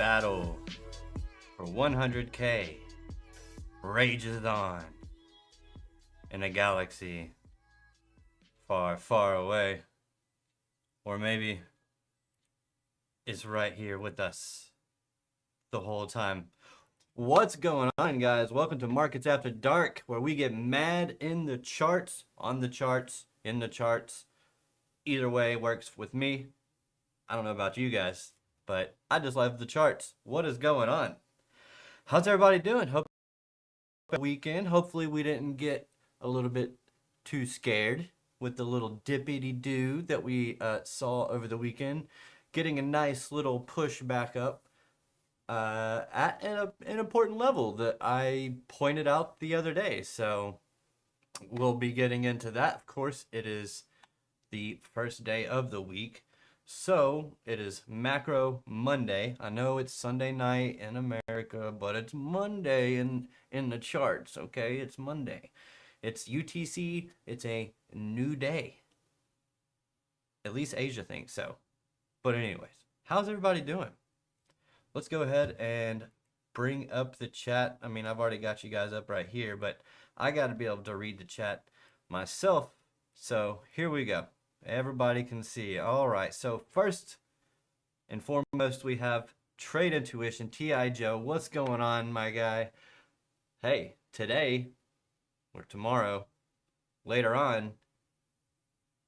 battle for 100K rages on in a galaxy far, far away. Or maybe it's right here with us the whole time. What's going on, guys? Welcome to Markets After Dark, where we get mad in the charts, on the charts, in the charts. Either way works with me. I don't know about you guys, but I just love the charts. What is going on? How's everybody doing? Hope weekend. Hopefully we didn't get a little bit too scared with the little dippity-doo that we saw over the weekend. Getting a nice little push back up at an important level that I pointed out the other day. So we'll be getting into that. Of course, it is the first day of the week. So it is Macro Monday. I know it's Sunday night in America, but it's Monday in the charts, okay? It's Monday. It's UTC. It's a new day. At least Asia thinks so. But anyways, how's everybody doing? Let's go ahead and bring up the chat. I mean, I've already got you guys up right here, but I got to be able to read the chat myself. So here we go. Everybody can see. All right. So first and foremost, we have Trade Intuition, T.I. Joe. What's going on, my guy? Hey, today or tomorrow, later on,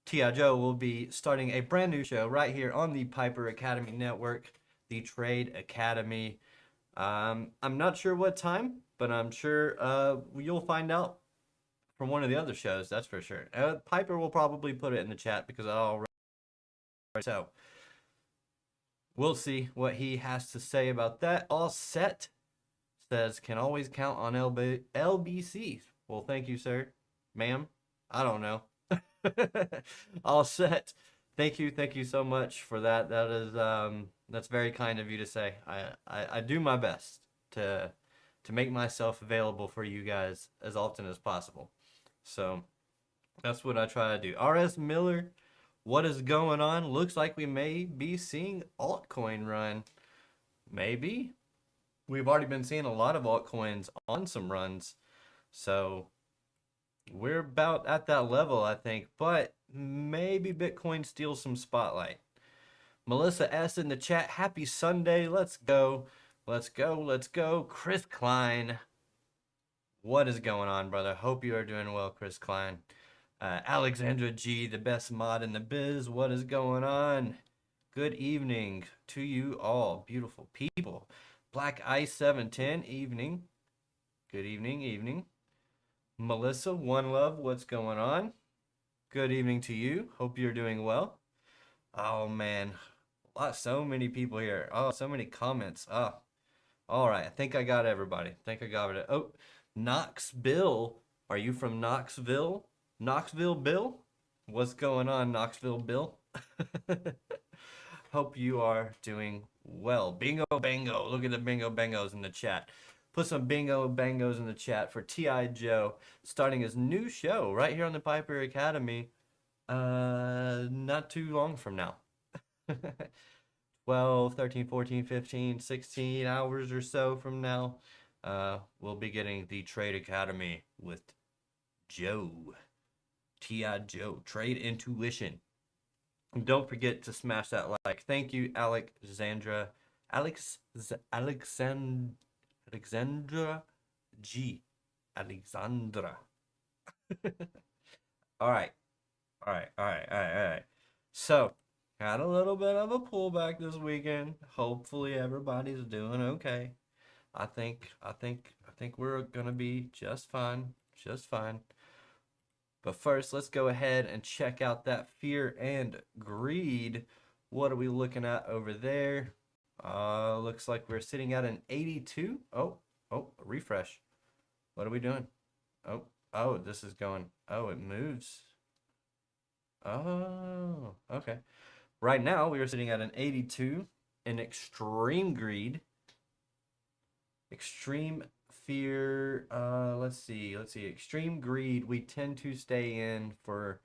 T.I. Joe will be starting a brand new show right here on the Piper Academy Network, the Trade Academy. I'm not sure what time, but I'm sure you'll find out from one of the other shows, that's for sure. Piper will probably put it in the chat because I'll already. So we'll see what he has to say about that. All set. Says can always count on LBC. Well, thank you, sir, ma'am. I don't know. All set. Thank you so much for that. That is that's very kind of you to say. I do my best to make myself available for you guys as often as possible. So that's what I try to do. RS Miller, what is going on? Looks like we may be seeing altcoin run. Maybe. We've already been seeing a lot of altcoins on some runs. So we're about at that level, I think. But maybe Bitcoin steals some spotlight. Melissa S. in the chat. Happy Sunday. Let's go. Let's go. Let's go. Chris Klein. What is going on, brother? Hope you are doing well, Chris Klein. Alexandra G, the best mod in the biz. What is going on? Good evening to you all, beautiful people. Black Ice 710, evening. Good evening. Melissa, One Love, what's going on? Good evening to you. Hope you're doing well. Oh, man. So many people here. Oh, so many comments. Oh, all right. I think I got everybody. Oh, Knox Bill. Are you from Knoxville? Knoxville Bill? What's going on, Knoxville Bill? Hope you are doing well. Bingo Bango. Look at the Bingo Bangos in the chat. Put some Bingo Bangos in the chat for T.I. Joe starting his new show right here on the Piper Academy not too long from now. 12, 13, 14, 15, 16 hours or so from now, we'll be getting the Trade Academy with Joe. T.I. Joe. Trade Intuition. And don't forget to smash that like. Thank you, Alexandra G. Alexandra. All right. So, had a little bit of a pullback this weekend. Hopefully everybody's doing okay. I think we're gonna be just fine. But first, let's go ahead and check out that fear and greed. What are we looking at over there? Looks like we're sitting at an 82. Oh, refresh. What are we doing? Oh, this is going. Oh, it moves. Oh, okay. Right now, we are sitting at an 82 in extreme greed. Extreme fear. Let's see. Extreme greed. We tend to stay in for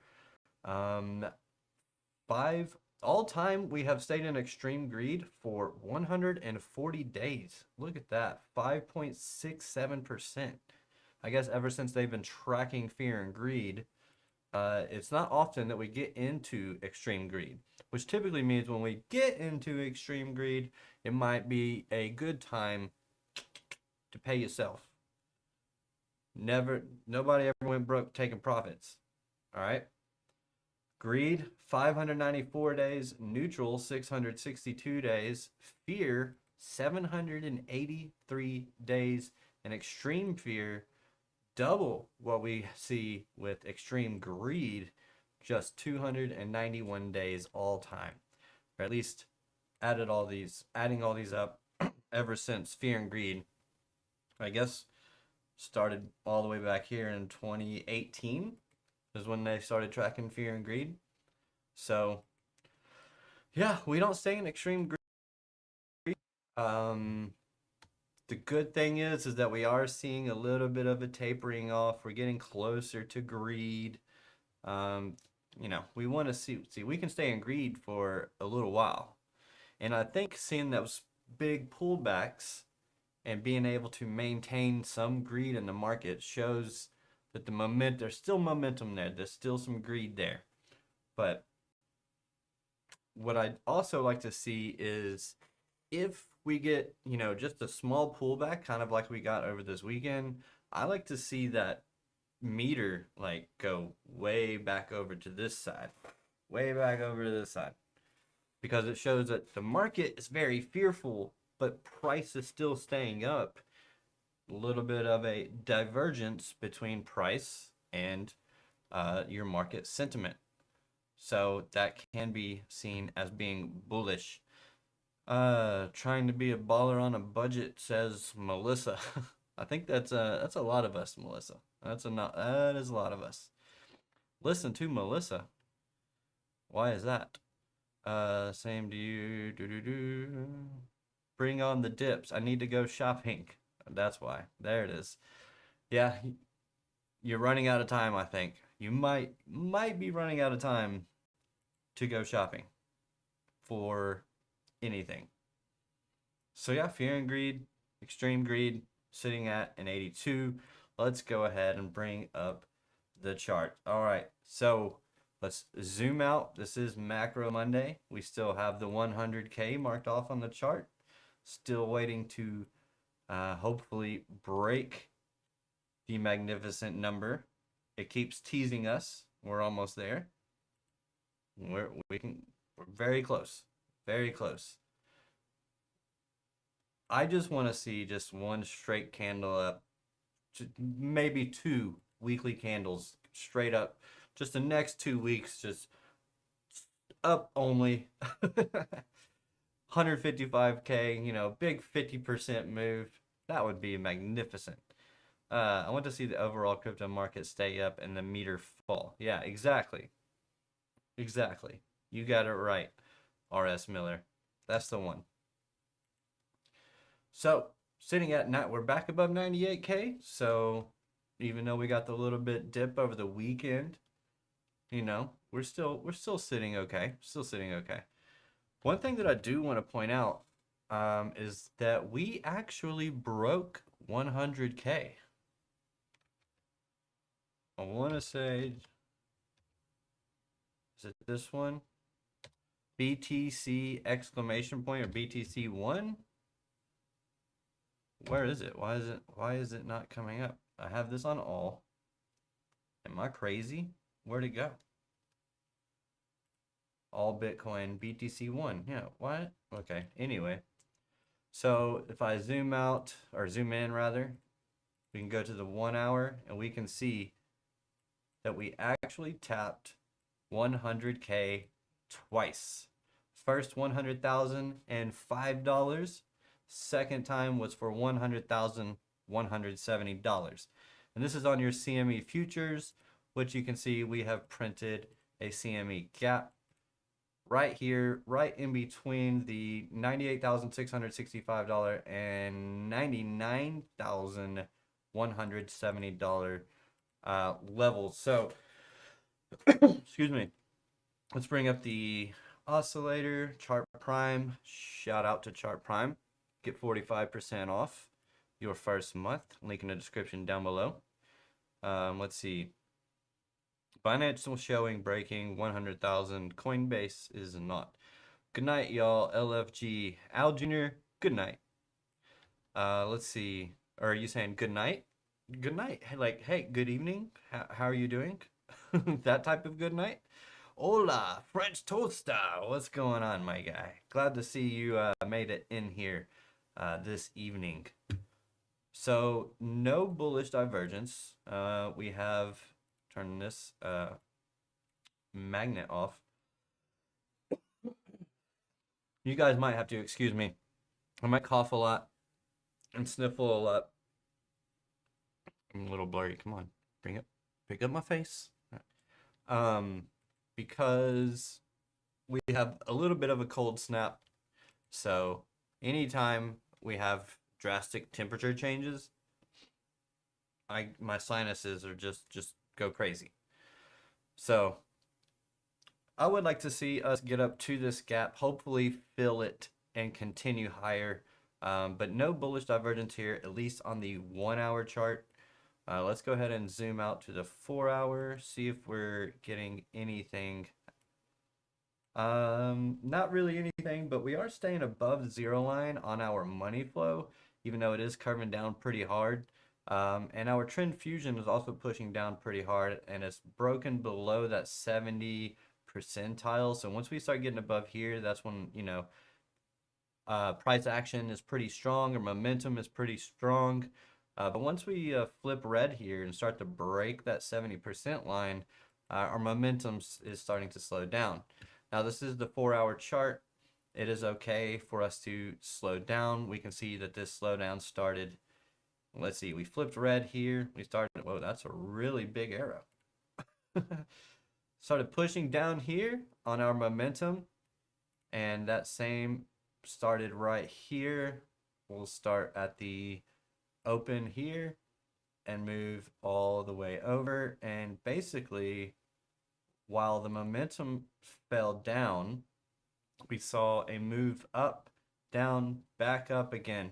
5 All time, we have stayed in extreme greed for 140 days. Look at that, 5.67%. I guess ever since they've been tracking fear and greed, it's not often that we get into extreme greed, which typically means when we get into extreme greed, it might be a good time to pay yourself. Nobody ever went broke taking profits. All right. Greed, 594 days. Neutral, 662 days. Fear, 783 days. And extreme fear, double what we see with extreme greed, just 291 days all time. Or at least adding all these up ever since fear and greed, I guess, started all the way back here in 2018 is when they started tracking fear and greed. So yeah, we don't stay in extreme greed. The good thing is that we are seeing a little bit of a tapering off. We're getting closer to greed. You know, we want to see we can stay in greed for a little while. And I think seeing those big pullbacks and being able to maintain some greed in the market shows that there's still momentum there. There's still some greed there. But what I'd also like to see is if we get, you know, just a small pullback, kind of like we got over this weekend, I like to see that meter like go way back over to this side, way back over to this side, because it shows that the market is very fearful, but price is still staying up. A little bit of a divergence between price and your market sentiment. So that can be seen as being bullish. Trying to be a baller on a budget, says Melissa. I think that's a lot of us, Melissa. That is a lot of us. Listen to Melissa. Why is that? Same to you. Bring on the dips. I need to go shopping. That's why. There it is. Yeah, you're running out of time, I think. You might be running out of time to go shopping for anything. So yeah, fear and greed, extreme greed, sitting at an 82. Let's go ahead and bring up the chart. All right, so let's zoom out. This is Macro Monday. We still have the 100K marked off on the chart. Still waiting to hopefully break the magnificent number. It keeps teasing us. We're almost there. We're very close. Very close. I just want to see just one straight candle up, maybe 2 weekly candles straight up. Just the next 2 weeks, just up only. 155K, you know, big 50% move. That would be magnificent. I want to see the overall crypto market stay up and the meter fall. Yeah, exactly. Exactly. You got it right, R.S. Miller. That's the one. So, sitting at we're back above 98K. So, even though we got the little bit dip over the weekend, you know, we're still sitting okay. Still sitting okay. One thing that I do want to point out is that we actually broke 100K. I want to say, is it this one? BTC exclamation point or BTC1? Where is it? Why is it not coming up? I have this on all. Am I crazy? Where'd it go? All Bitcoin BTC1. Yeah, what? Okay, anyway. So if I zoom out, or zoom in rather, we can go to the 1 hour and we can see that we actually tapped 100K twice. First $100,005. Second time was for $100,170. And this is on your CME futures, which you can see we have printed a CME gap right here, right in between the $98,665 and $99,170 levels. So, excuse me. Let's bring up the oscillator, chart prime. Shout out to chart prime. Get 45% off your first month. Link in the description down below. Let's see. Financial showing breaking 100,000. Coinbase is not. Good night, y'all. LFG. Al Jr., good night. Let's see. Are you saying good night? Good night. Like, hey, good evening. How are you doing? That type of good night? Hola, French toaster. What's going on, my guy? Glad to see you made it in here this evening. So, no bullish divergence. We have, turn this magnet off. You guys might have to excuse me. I might cough a lot and sniffle a lot. I'm a little blurry. Come on, pick up my face. Because we have a little bit of a cold snap. So anytime we have drastic temperature changes, my sinuses are just go crazy. So I would like to see us get up to this gap, hopefully fill it and continue higher. But no bullish divergence here, at least on the 1 hour chart. Let's go ahead and zoom out to the 4 hour, see if we're getting anything. Not really anything, but we are staying above the zero line on our money flow, even though it is curving down pretty hard. And our trend fusion is also pushing down pretty hard, and it's broken below that 70 percentile. So once we start getting above here, that's when, you know, price action is pretty strong, or momentum is pretty strong. But once we flip red here and start to break that 70% line, our momentum is starting to slow down. Now this is the 4 hour chart. It is okay for us to slow down. We can see that this slowdown started. Let's see, we flipped red here. We started, whoa, that's a really big arrow. Started pushing down here on our momentum, and that same started right here. We'll start at the open here and move all the way over, and basically while the momentum fell down, we saw a move up, down, back up again,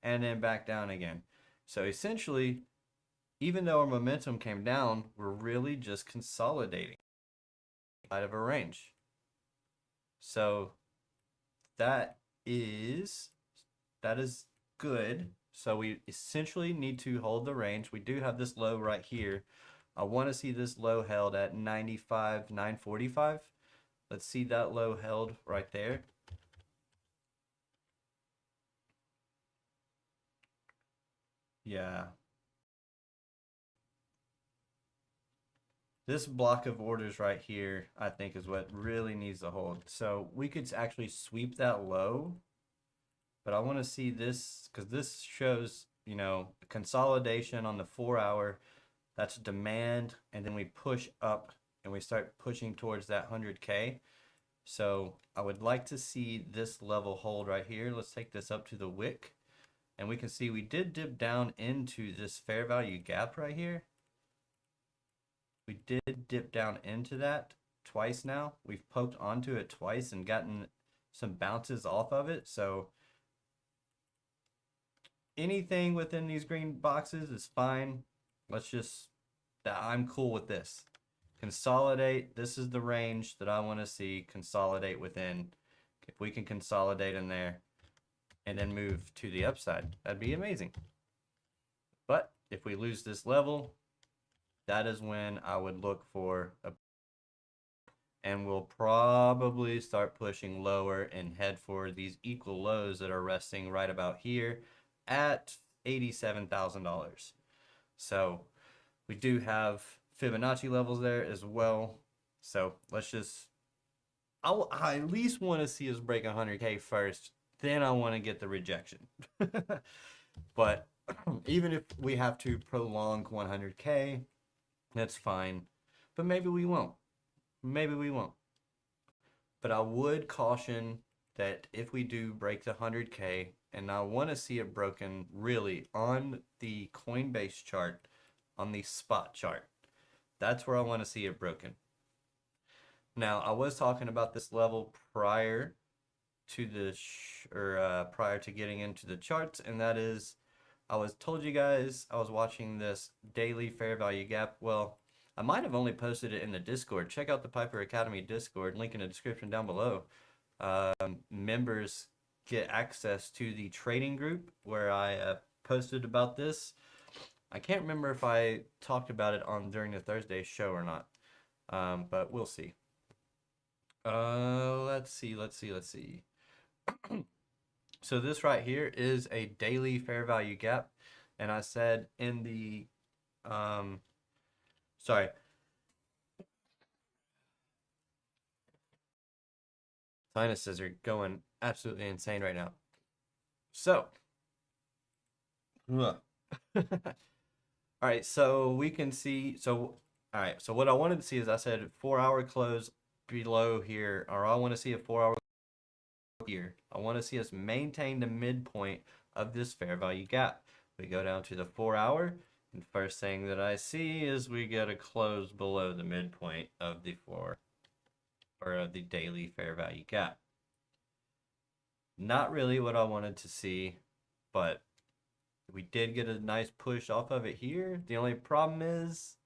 and then back down again. So essentially, even though our momentum came down, we're really just consolidating out of a range. So that is good. So we essentially need to hold the range. We do have this low right here. I want to see this low held at 95,945. Let's see that low held right there. Yeah. This block of orders right here, I think, is what really needs to hold. So we could actually sweep that low, but I want to see this because this shows, you know, consolidation on the 4 hour. That's demand, and then we push up and we start pushing towards that 100K. So I would like to see this level hold right here. Let's take this up to the wick, and we can see we did dip down into this fair value gap right here. We did dip down into that twice now. We've poked onto it twice and gotten some bounces off of it. So anything within these green boxes is fine. Let's just, I'm cool with this. Consolidate. This is the range that I want to see consolidate within. If we can consolidate in there and then move to the upside, that'd be amazing. But if we lose this level, that is when I would look for a, and we'll probably start pushing lower and head for these equal lows that are resting right about here at $87,000. So we do have Fibonacci levels there as well. So let's just, I at least want to see us break 100K first. Then I want to get the rejection. But even if we have to prolong 100K, that's fine. But maybe we won't. Maybe we won't. But I would caution that if we do break the 100K, and I want to see it broken really on the Coinbase chart, on the spot chart. That's where I want to see it broken. Now, I was talking about this level prior to the prior to getting into the charts, and that is, I was told you guys I was watching this daily fair value gap. Well, I might have only posted it in the Discord. Check out the Piper Academy Discord, link in the description down below. Members get access to the trading group where I posted about this. I can't remember if I talked about it on during the Thursday show or not, but we'll see. Let's see. So this right here is a daily fair value gap, and I said in the sorry, sinuses are going absolutely insane right now. So, all right, so we can see. So, all right, so what I wanted to see is I said 4-hour close below here, or I want to see a 4-hour here. I want to see us maintain the midpoint of this fair value gap. We go down to the 4-hour, and first thing that I see is we get a close below the midpoint of the of the daily fair value gap. Not really what I wanted to see, but we did get a nice push off of it here. The only problem is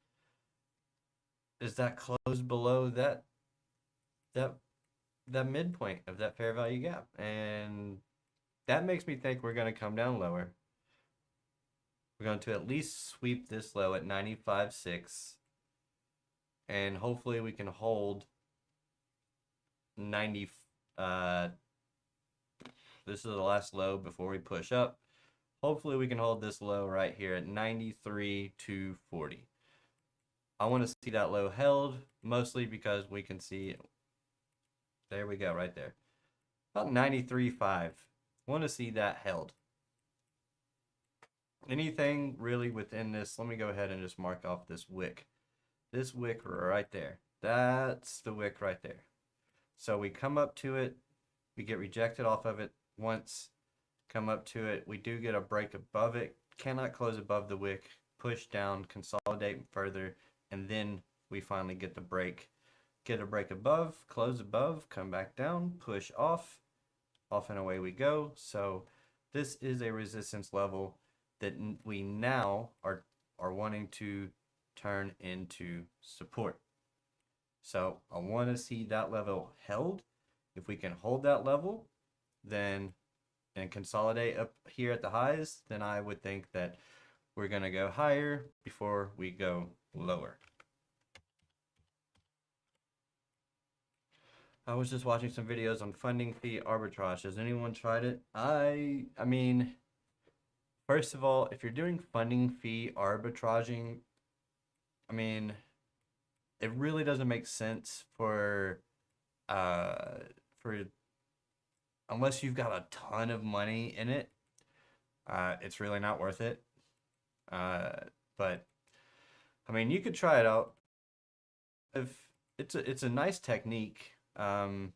that close below that midpoint of that fair value gap, and that makes me think we're going to come down lower. We're going to at least sweep this low at 95.6, and hopefully we can hold 90. This is the last low before we push up. Hopefully we can hold this low right here at 93.240. I want to see that low held, mostly because we can see, there we go, right there, about 93.5. Want to see that held. Anything really within this, let me go ahead and just mark off this wick. This wick right there. That's the wick right there. So we come up to it, we get rejected off of it once, come up to it, we do get a break above it, cannot close above the wick, push down, consolidate further, and then we finally get the break. Get a break above, close above, come back down, push off and away we go. So this is a resistance level that we now are wanting to turn into support. So I want to see that level held. If we can hold that level, then and consolidate up here at the highs, then I would think that we're going to go higher before we go lower. I was just watching some videos on funding fee arbitrage. Has anyone tried it? I mean, first of all, if you're doing funding fee arbitraging, I mean, it really doesn't make sense for unless you've got a ton of money in it. It's really not worth it. But I mean, you could try it out. If it's a nice technique, but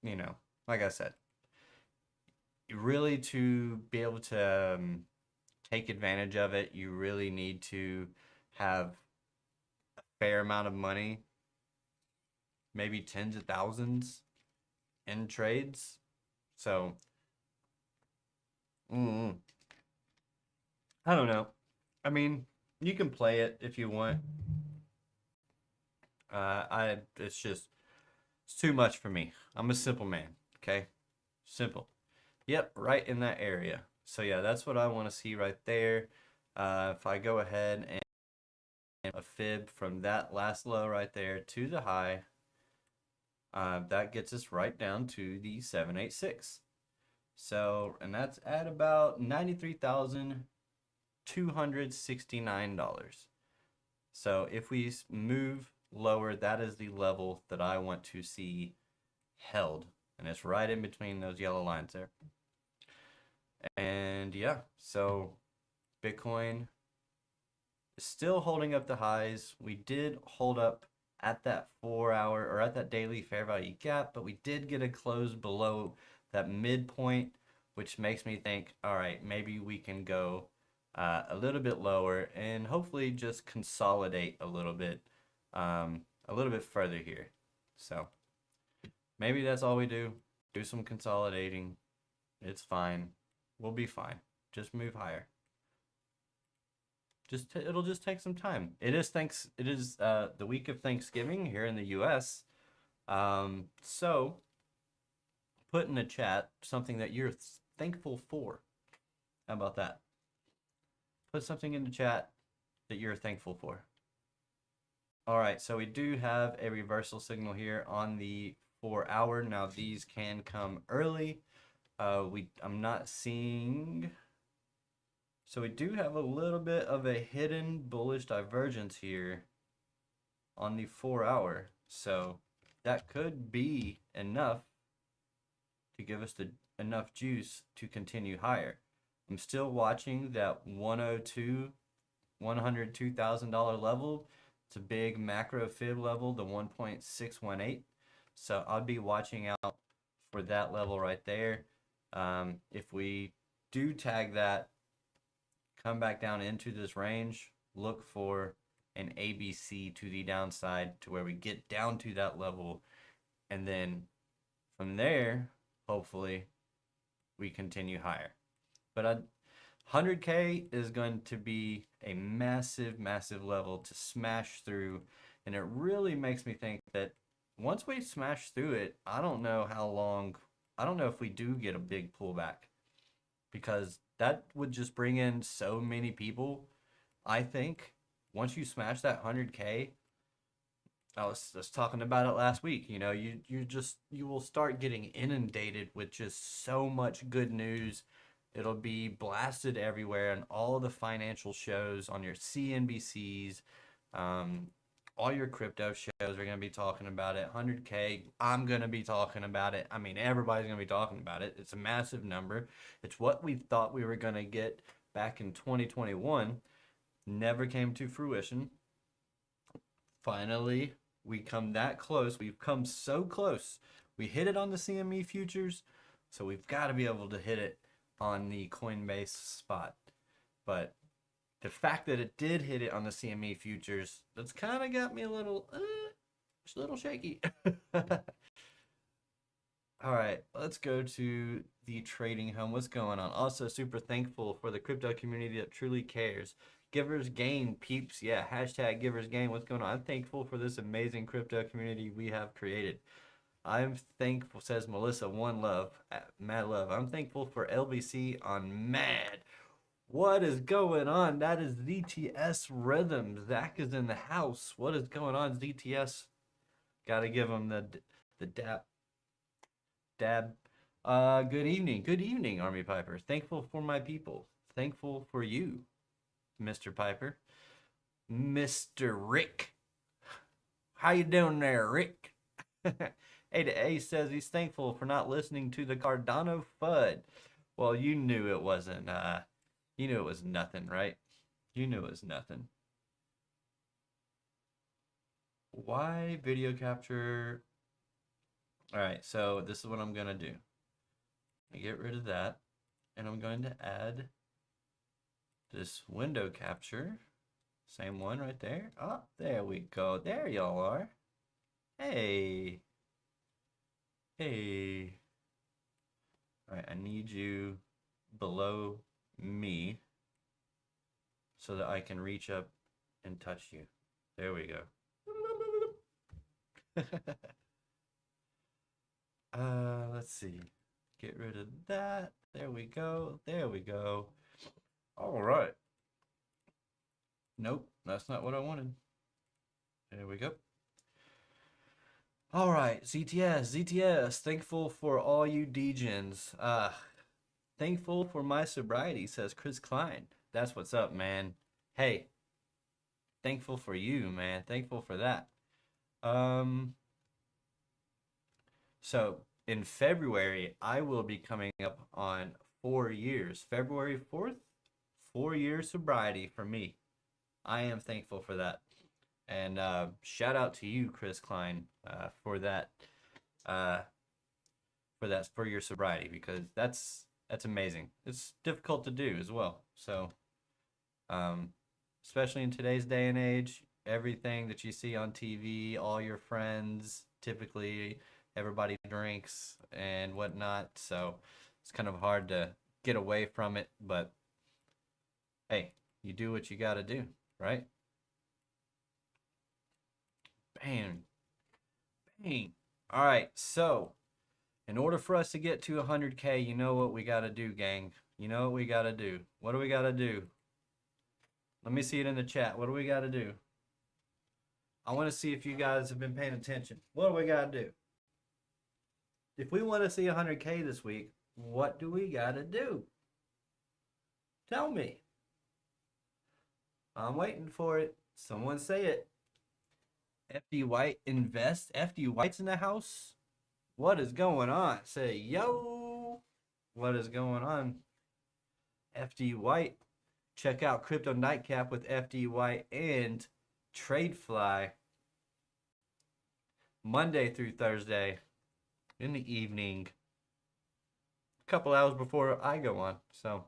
you know, like I said, really to be able to take advantage of it, you really need to have a fair amount of money, maybe tens of thousands in trades. So I don't know. I mean, you can play it if you want. It's too much for me. I'm a simple man, okay? Simple. Yep, right in that area. So yeah, that's what I want to see right there. If I go ahead and a fib from that last low right there to the high, that gets us right down to the 786. So, and that's at about $93,269. So if we move lower, that is the level that I want to see held, and it's right in between those yellow lines there. And yeah, so Bitcoin is still holding up the highs. We did hold up at that 4-hour or at that daily fair value gap, but we did get a close below that midpoint, which makes me think, all right, maybe we can go a little bit lower and hopefully just consolidate a little bit a little bit further here. So maybe that's all we do. Do some consolidating. It's fine. We'll be fine. Just move higher. It'll just take some time. It is the week of Thanksgiving here in the US. So put in the chat something that you're thankful for. How about that? Put something in the chat that you're thankful for. All right, so we do have a reversal signal here on the 4 hour. Now these can come early. I'm not seeing. So we do have a little bit of a hidden bullish divergence here on the 4 hour. So that could be enough to give us enough juice to continue higher. I'm still watching that $102,000 level. It's a big macro fib level, the 1.618. So I'll be watching out for that level right there. If we do tag that, come back down into this range, look for an ABC to the downside to where we get down to that level. And then from there, hopefully, we continue higher. But 100K is going to be a massive, massive level to smash through. And it really makes me think that once we smash through it, I don't know how long, I don't know if we do get a big pullback, because that would just bring in so many people. I think once you smash that 100K, I was just talking about it last week. You know, you will start getting inundated with just so much good news. It'll be blasted everywhere on all of the financial shows, on your CNBCs. All your crypto shows are going to be talking about it. 100K, I'm going to be talking about it. I mean, everybody's going to be talking about it. It's a massive number. It's what we thought we were going to get back in 2021. Never came to fruition. Finally, we come that close. We've come so close. We hit it on the CME futures, so we've got to be able to hit it on the Coinbase spot. But the fact that it did hit it on the CME futures, that's kind of got me a little shaky. All right, let's go to the trading home. What's going on? Also, super thankful for the crypto community that truly cares. Givers gain, peeps. Yeah, hashtag givers gain. What's going on? I'm thankful for this amazing crypto community we have created. I'm thankful, says Melissa, one love, mad love. I'm thankful for LBC on mad. What is going on? That is ZTS Rhythm. Zach is in the house. What is going on, ZTS? Gotta give him the dab. Good evening, Army Piper. Thankful for my people. Thankful for you, Mr. Piper. Mr. Rick. How you doing there, Rick? A to A says he's thankful for not listening to the Cardano FUD. Well, you knew it wasn't, you knew it was nothing, right? You knew it was nothing. Why video capture? All right, so this is what I'm going to do. I get rid of that, and I'm going to add this window capture. Same one right there. Oh, there we go. There y'all are. Hey. Hey. All right, I need you below me so that I can reach up and touch you. There we go. Let's see. Get rid of that. There we go. There we go. All right. Nope, that's not what I wanted. There we go. All right, ZTS, thankful for all you degens. Thankful for my sobriety, says Chris Klein. That's what's up, man. Hey, thankful for you, man. Thankful for that. So in February, I will be coming up on 4 years. February 4th, 4 years sobriety for me. I am thankful for that. And shout out to you, Chris Klein, for that, for your sobriety, because that's amazing. It's difficult to do as well. So, especially in today's day and age, everything that you see on TV, all your friends, typically everybody drinks and whatnot. So it's kind of hard to get away from it. But hey, you do what you got to do, right? Bang, bang. All right, so in order for us to get to 100K, you know what we got to do, gang. You know what we got to do. What do we got to do? Let me see it in the chat. What do we got to do? I want to see if you guys have been paying attention. What do we got to do? If we want to see 100K this week, what do we got to do? Tell me. I'm waiting for it. Someone say it. FD White invest. FD White's in the house. What is going on? Say yo. What is going on? FD White. Check out Crypto Nightcap with FD White and TRADEFLY Monday through Thursday in the evening, a couple hours before I go on. So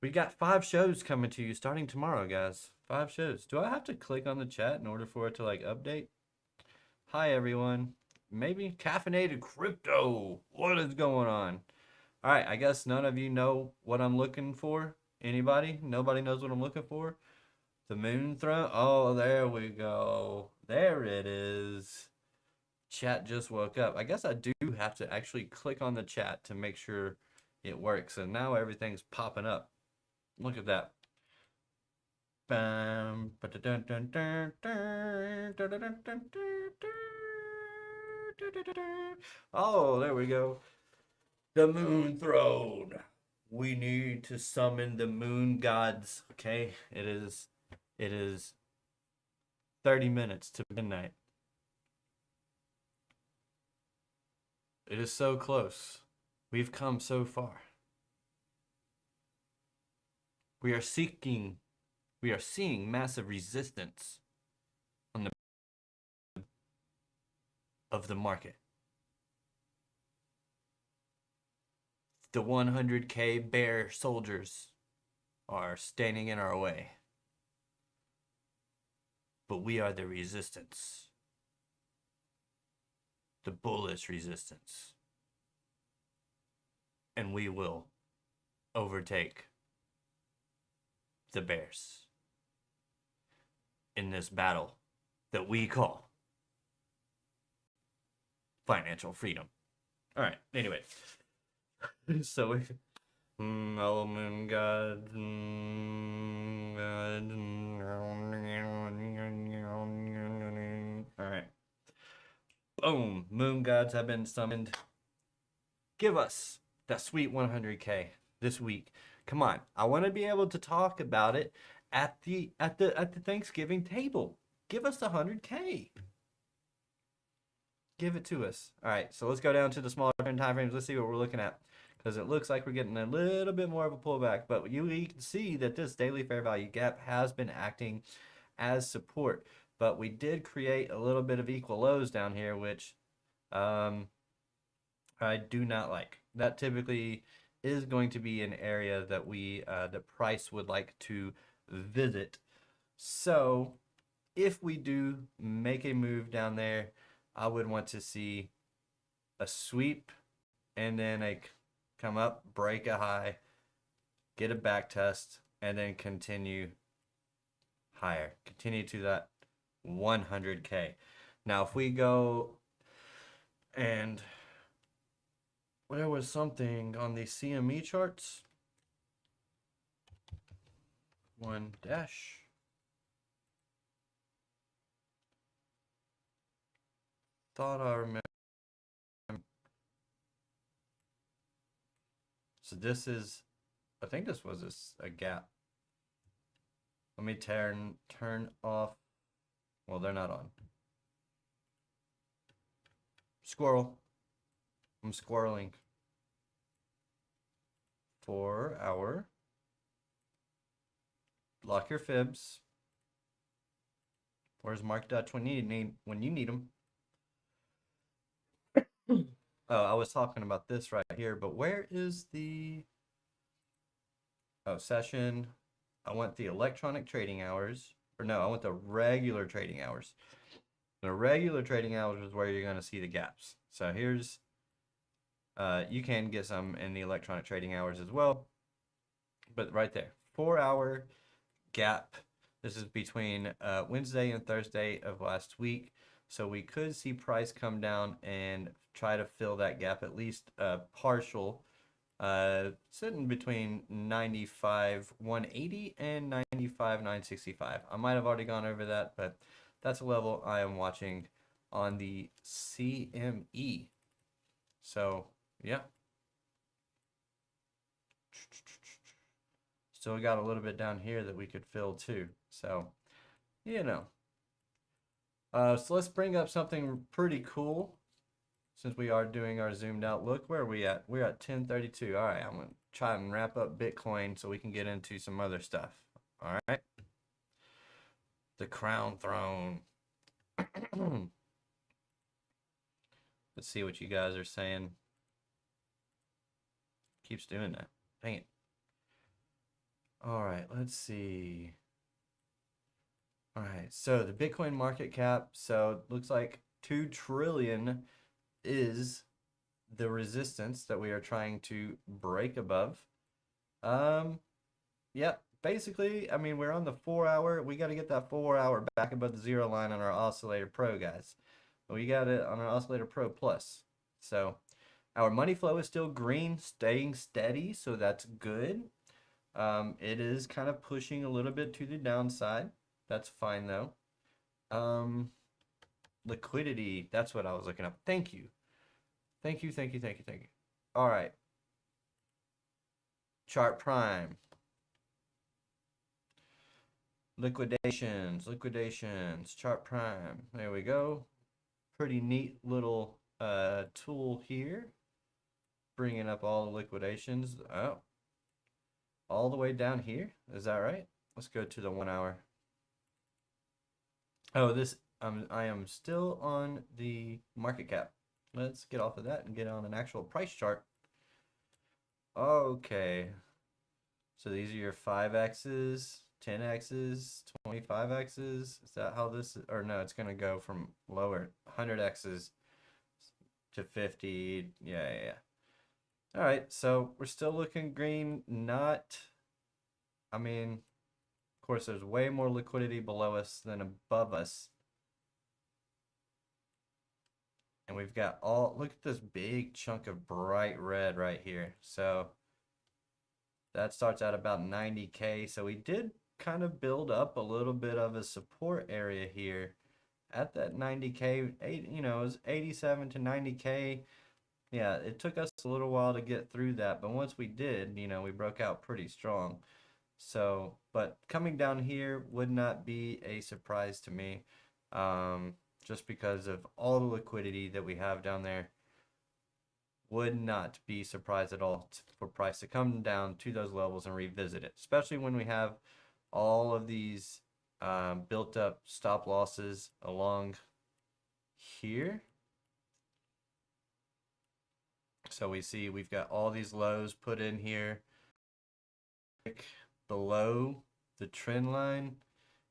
we got 5 shows coming to you starting tomorrow, guys. 5 shows. Do I have to click on the chat in order for it to like update? Hi everyone. Maybe caffeinated crypto. What is going on? All right, I guess none of you know what I'm looking for. Anybody? Nobody knows what I'm looking for? The moon throne? Oh, there we go. There it is. Chat just woke up. I guess I do have to actually click on the chat to make sure it works. And now everything's popping up. Look at that. Bam. Oh, there we go. The moon throne. We need to summon the moon gods. Okay, it is 30 minutes to midnight. It is so close. We've come so far. We are seeing massive resistance on the of the market. The 100K bear soldiers are standing in our way. But we are the resistance. The bullish resistance. And we will overtake the bears in this battle that we call financial freedom. All right, anyway. So we oh moon god, all right. Boom, moon gods have been summoned. Give us that sweet 100K this week. Come on, I want to be able to talk about it at the Thanksgiving table. Give us the 100K. Give it to us. All right, so let's go down to the smaller time frames. Let's see what we're looking at, because it looks like we're getting a little bit more of a pullback. But you can see that this daily fair value gap has been acting as support. But we did create a little bit of equal lows down here, which I do not like. That typically is going to be an area that the price would like to visit. So if we do make a move down there, I would want to see a sweep and then a come up, break a high, get a back test, and then continue higher. Continue to that 100K. Now, if we go and there was something on the CME charts. 1 dash. Thought I remember. So this is, I think this was a gap. Let me turn off. Well, they're not on. Squirrel. I'm squirreling. For our lock your fibs. Where's marked out when you need them? Oh, I was talking about this right here, but where is the session? I want the electronic trading hours. or no, I want the regular trading hours. The regular trading hours is where you're going to see the gaps. So here's, you can get some in the electronic trading hours as well. But right there, 4-hour gap. This is between Wednesday and Thursday of last week. So we could see price come down and try to fill that gap, at least partial, sitting between 95,180 and 95,965. I might have already gone over that, but that's a level I am watching on the CME. So, yeah. Still got a little bit down here that we could fill too. So, you know. So let's bring up something pretty cool since we are doing our zoomed out look. Where are we at? We're at 1032. All right, I'm going to try and wrap up Bitcoin so we can get into some other stuff. All right. The crown throne. Let's see what you guys are saying. Keeps doing that. Dang it. All right, let's see. All right, so the Bitcoin market cap, so it looks like 2 trillion is the resistance that we are trying to break above. Yeah, basically, I mean, we're on the 4-hour. We got to get that 4-hour back above the 0 line on our Oscillator Pro, guys. We got it on our Oscillator Pro Plus. So our money flow is still green, staying steady, so that's good. It is kind of pushing a little bit to the downside. That's fine though. Liquidity, that's what I was looking up. Thank you. Thank you. All right. Chart prime. Liquidations, chart prime. There we go. Pretty neat little tool here. Bringing up all the liquidations. Oh. All the way down here. Is that right? Let's go to the 1-hour. Oh, this I am still on the market cap. Let's get off of that and get on an actual price chart. Okay. So these are your 5X's, 10X's, 25X's. Is that how this is? Or no, it's going to go from lower 100X's to 50. Yeah. All right, so we're still looking green. I mean, of course, there's way more liquidity below us than above us. And we've got look at this big chunk of bright red right here. So that starts at about 90K. So we did kind of build up a little bit of a support area here at that 90K. It was 87 to 90K. Yeah, it took us a little while to get through that, but once we did, we broke out pretty strong. So, but coming down here would not be a surprise to me, just because of all the liquidity that we have down there. Would not be surprised at all for price to come down to those levels and revisit it, especially when we have all of these built up stop losses along here. So we see we've got all these lows put in here below the trend line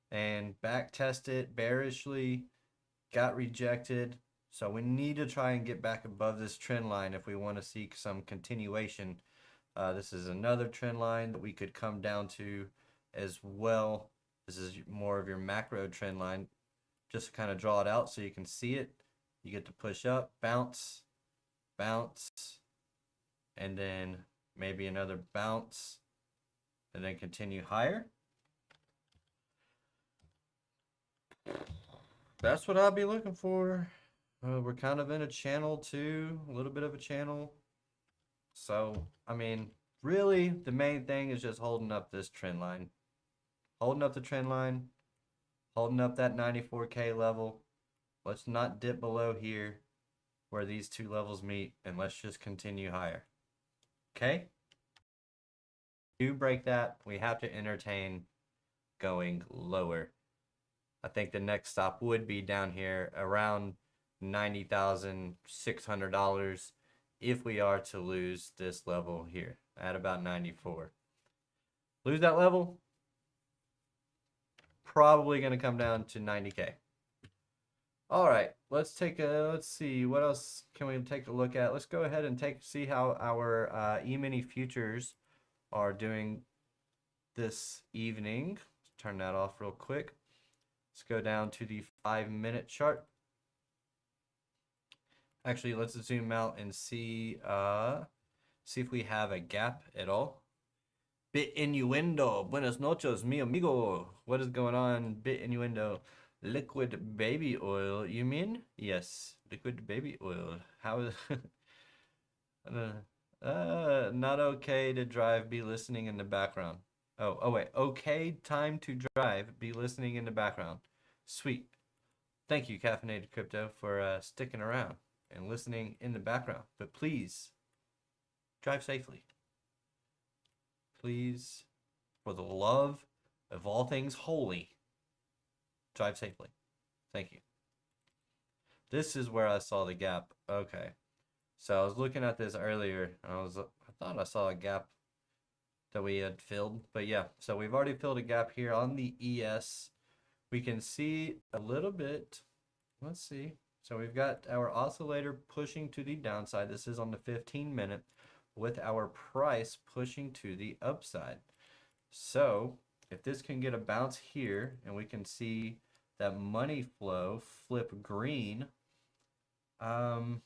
and back test it bearishly, got rejected. So we need to try and get back above this trend line if we want to see some continuation. This is another trend line that we could come down to as well. This is more of your macro trend line. Just to kind of draw it out so you can see it. You get to push up, bounce, and then maybe another bounce, and then continue higher. That's what I'll be looking for. We're kind of in a channel too, a little bit of a channel. So, I mean, really the main thing is just holding up this trend line. Holding up the trend line, holding up that 94K level. Let's not dip below here where these two levels meet, and let's just continue higher. Okay? To break that, we have to entertain going lower. I think the next stop would be down here around $90,600 if we are to lose this level here at about 94. Lose that level, probably going to come down to 90K. All right, let's see, what else can we take a look at? Let's go ahead and see how our E-mini futures are doing this evening. Let's turn that off real quick. Let's go down to the 5-minute chart. Actually, let's zoom out and see if we have a gap at all. Bit innuendo. Buenas noches, mi amigo. What is going on, Bit innuendo? Liquid baby oil, you mean? Yes, liquid baby oil. How is not okay to drive, be listening in the background. Oh wait, okay, time to drive, be listening in the background. Sweet. Thank you, Caffeinated Crypto, for sticking around and listening in the background. But please, drive safely. Please, for the love of all things holy, drive safely. Thank you. This is where I saw the gap. Okay. So I was looking at this earlier. I thought I saw a gap that we had filled. But yeah, so we've already filled a gap here on the ES. We can see a little bit. Let's see. So we've got our oscillator pushing to the downside. This is on the 15-minute with our price pushing to the upside. So if this can get a bounce here and we can see that money flow flip green, man,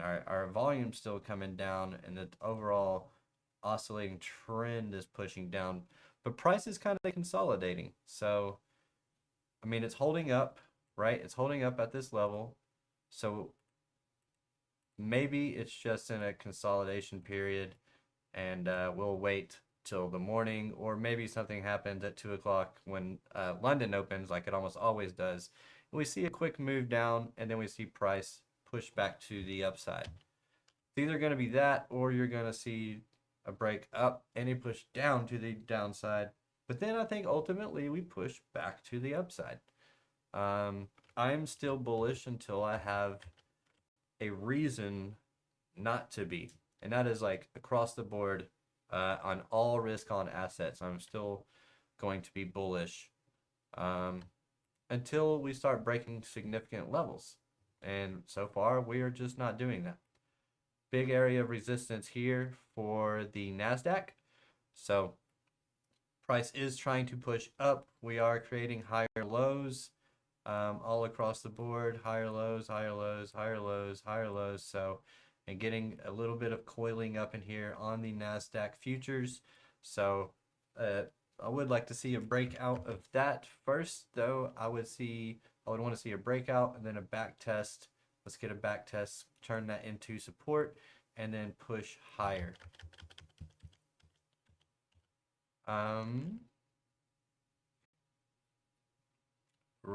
our volume's still coming down and the overall oscillating trend is pushing down, but price is kind of consolidating. So I mean, it's holding up, right? It's holding up at this level. So maybe it's just in a consolidation period and we'll wait till the morning, or maybe something happens at 2 o'clock when London opens, like it almost always does. And we see a quick move down and then we see price push back to the upside. It's either going to be that, or you're going to see a break up and a push down to the downside. But then I think ultimately we push back to the upside. I'm still bullish until I have a reason not to be. And that is like across the board on all risk on assets. I'm still going to be bullish until we start breaking significant levels. And so far, we are just not doing that. Big area of resistance here for the NASDAQ. So price is trying to push up. We are creating higher lows all across the board. Higher lows, higher lows, higher lows, higher lows. So, and getting a little bit of coiling up in here on the NASDAQ futures. So I would like to see a breakout of that first, though. I would want to see a breakout and then a back test. Let's get a back test, turn that into support, and then push higher. For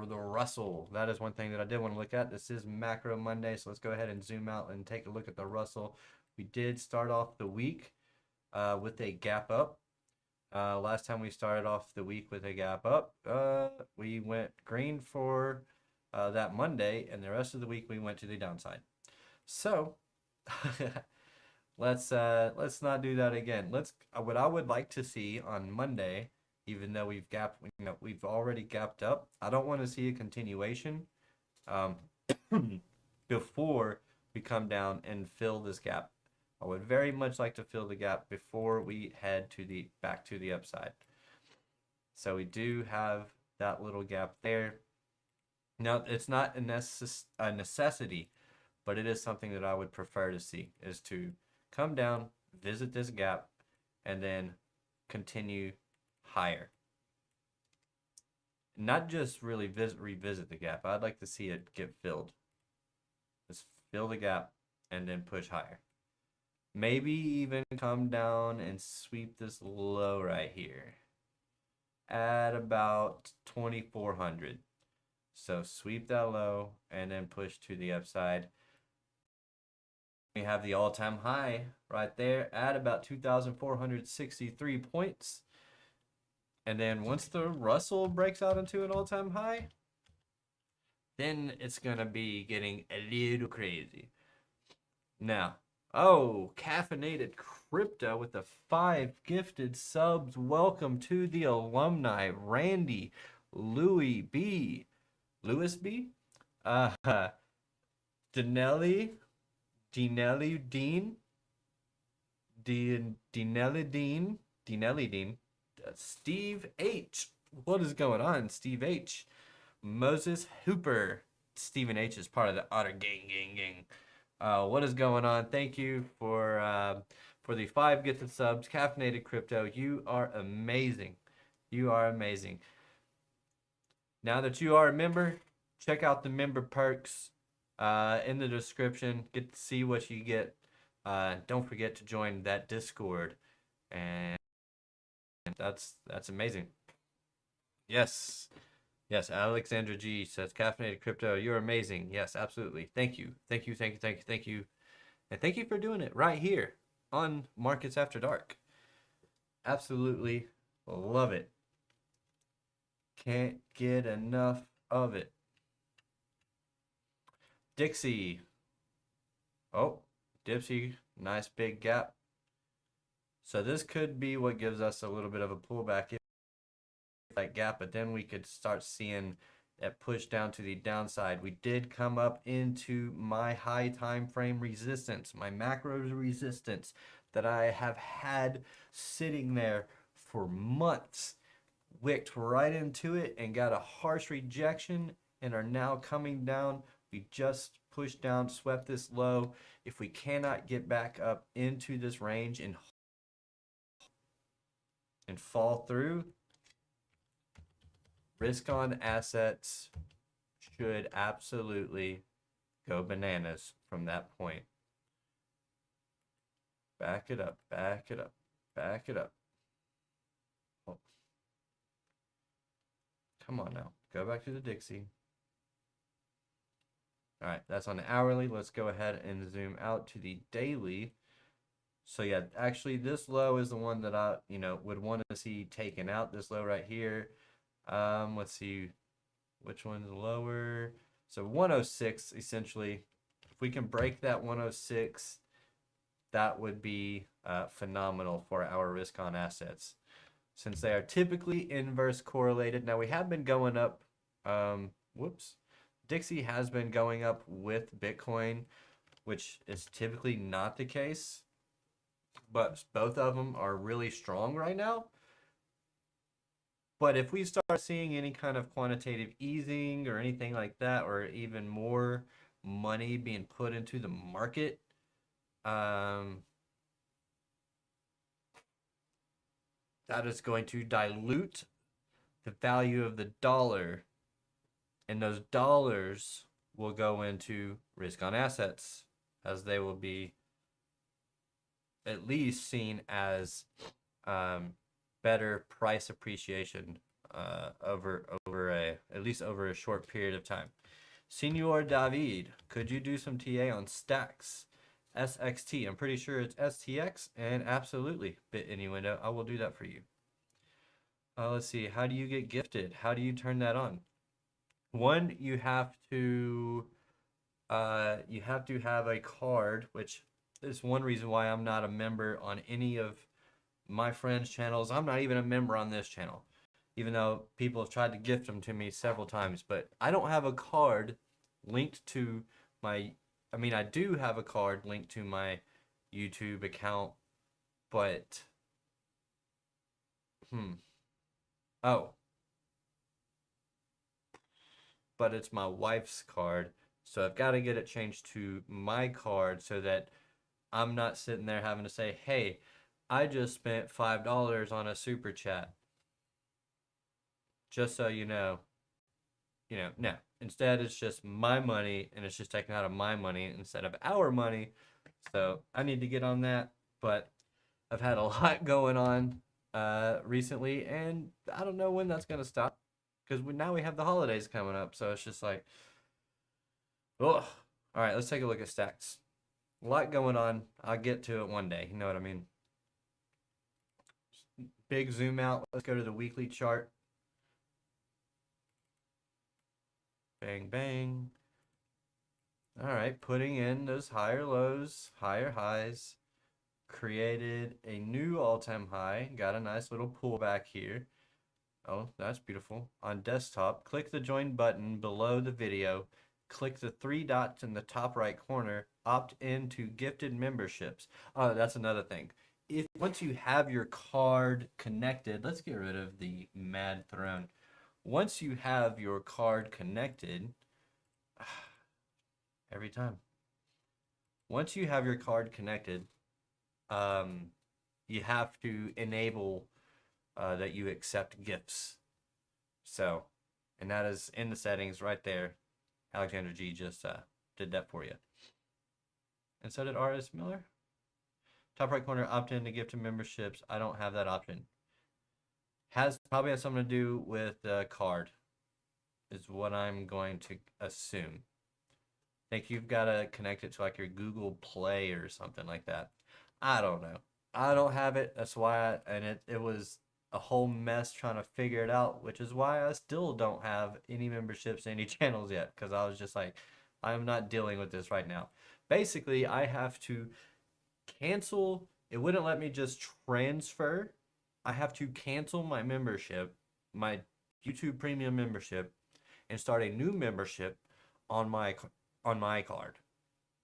the Russell, that is one thing that I did want to look at. This is Macro Monday, so let's go ahead and zoom out and take a look at the Russell. We did start off the week with a gap up. Last time we started off the week with a gap up, we went green for that Monday, and the rest of the week we went to the downside. So let's not do that again. What I would like to see on Monday, even though we've already gapped up, I don't want to see a continuation before we come down and fill this gap. I would very much like to fill the gap before we head back to the upside. So we do have that little gap there. Now, it's not a necessity, but it is something that I would prefer to see, is to come down, visit this gap, and then continue higher. Not just really revisit the gap. I'd like to see it get filled. Just fill the gap and then push higher. Maybe even come down and sweep this low right here at about 2,400. So sweep that low and then push to the upside. We have the all-time high right there at about 2,463 points. And then once the Russell breaks out into an all-time high, then it's going to be getting a little crazy. Now, oh, Caffeinated Crypto with the 5 gifted subs. Welcome to the alumni, Randy, Louis B, Louis B, Dinelli, Dean, Dinelli Dean, Steve H. What is going on, Steve H? Moses Hooper. Stephen H is part of the Otter gang. What is going on? Thank you for the 5 gifted subs. Caffeinated Crypto, you are amazing. You are amazing. Now that you are a member, check out the member perks in the description. Get to see what you get. Don't forget to join that Discord, and that's amazing. Yes, Alexandra G says Caffeinated Crypto, you're amazing. Yes, absolutely. Thank you, and thank you for doing it right here on Markets After Dark. Absolutely love it. Can't get enough of it. Dixie. Oh, Dipsy, nice big gap. So this could be what gives us a little bit of a pullback if that gap, but then we could start seeing that push down to the downside. We did come up into my high time frame resistance, my macro resistance that I have had sitting there for months. Wicked right into it and got a harsh rejection and are now coming down. We just pushed down, swept this low. If we cannot get back up into this range and fall through, risk on assets should absolutely go bananas from that point. Back it up. Oh. Come on now. Go back to the Dixie. All right, that's on the hourly. Let's go ahead and zoom out to the daily. So yeah, actually this low is the one that I, would want to see taken out. This low right here. Let's see which one's lower. So 106 essentially. If we can break that 106, that would be phenomenal for our risk on assets, since they are typically inverse correlated. Now we have been going up. Dixie has been going up with Bitcoin, which is typically not the case, but both of them are really strong right now. But if we start seeing any kind of quantitative easing or anything like that, or even more money being put into the market, that is going to dilute the value of the dollar, and those dollars will go into risk on assets, as they will be at least seen as better price appreciation at least over a short period of time. Senor David, could you do some TA on stacks? SXT, I'm pretty sure it's STX, and absolutely, bit innuendo, I will do that for you. Let's see, how do you get gifted? How do you turn that on? One, you have to have a card, which is one reason why I'm not a member on any of my friends' channels. I'm not even a member on this channel, even though people have tried to gift them to me several times. But I don't have a card linked to my, I do have a card linked to my YouTube account, but but it's my wife's card, so I've got to get it changed to my card so that I'm not sitting there having to say, hey, I just spent $5 on a super chat. Just so you know, no. Instead, it's just my money, and it's just taken out of my money instead of our money. So I need to get on that, but I've had a lot going on recently, and I don't know when that's going to stop, because now we have the holidays coming up, so it's just like, oh. All right, let's take a look at stacks. A lot going on. I'll get to it one day. You know what I mean? Big zoom out. Let's go to the weekly chart. Bang, bang. All right, putting in those higher lows, higher highs. created a new all-time high. Got a nice little pullback here. Oh, that's beautiful. On desktop, click the join button below the video. Click the three dots in the top right corner. Opt into gifted memberships. Oh, that's another thing. If once you have your card connected, let's get rid of the Mad Throne. Once you have your card connected, every time. Once you have your card connected, you have to enable that you accept gifts. So, and that is in the settings right there. Alexander G just did that for you. And so did R.S. Miller. Top right corner, opt in to gift and memberships. I don't have that option. Probably has something to do with the card, is what I'm going to assume. I think you've got to connect it to like your Google Play or something like that. I don't know. I don't have it. That's why, it was a whole mess trying to figure it out, which is why I still don't have any memberships, any channels yet, because I was just like, I'm not dealing with this right now. Basically, I have to cancel. It wouldn't let me just transfer. I have to cancel my membership, my YouTube Premium membership, and start a new membership on my card.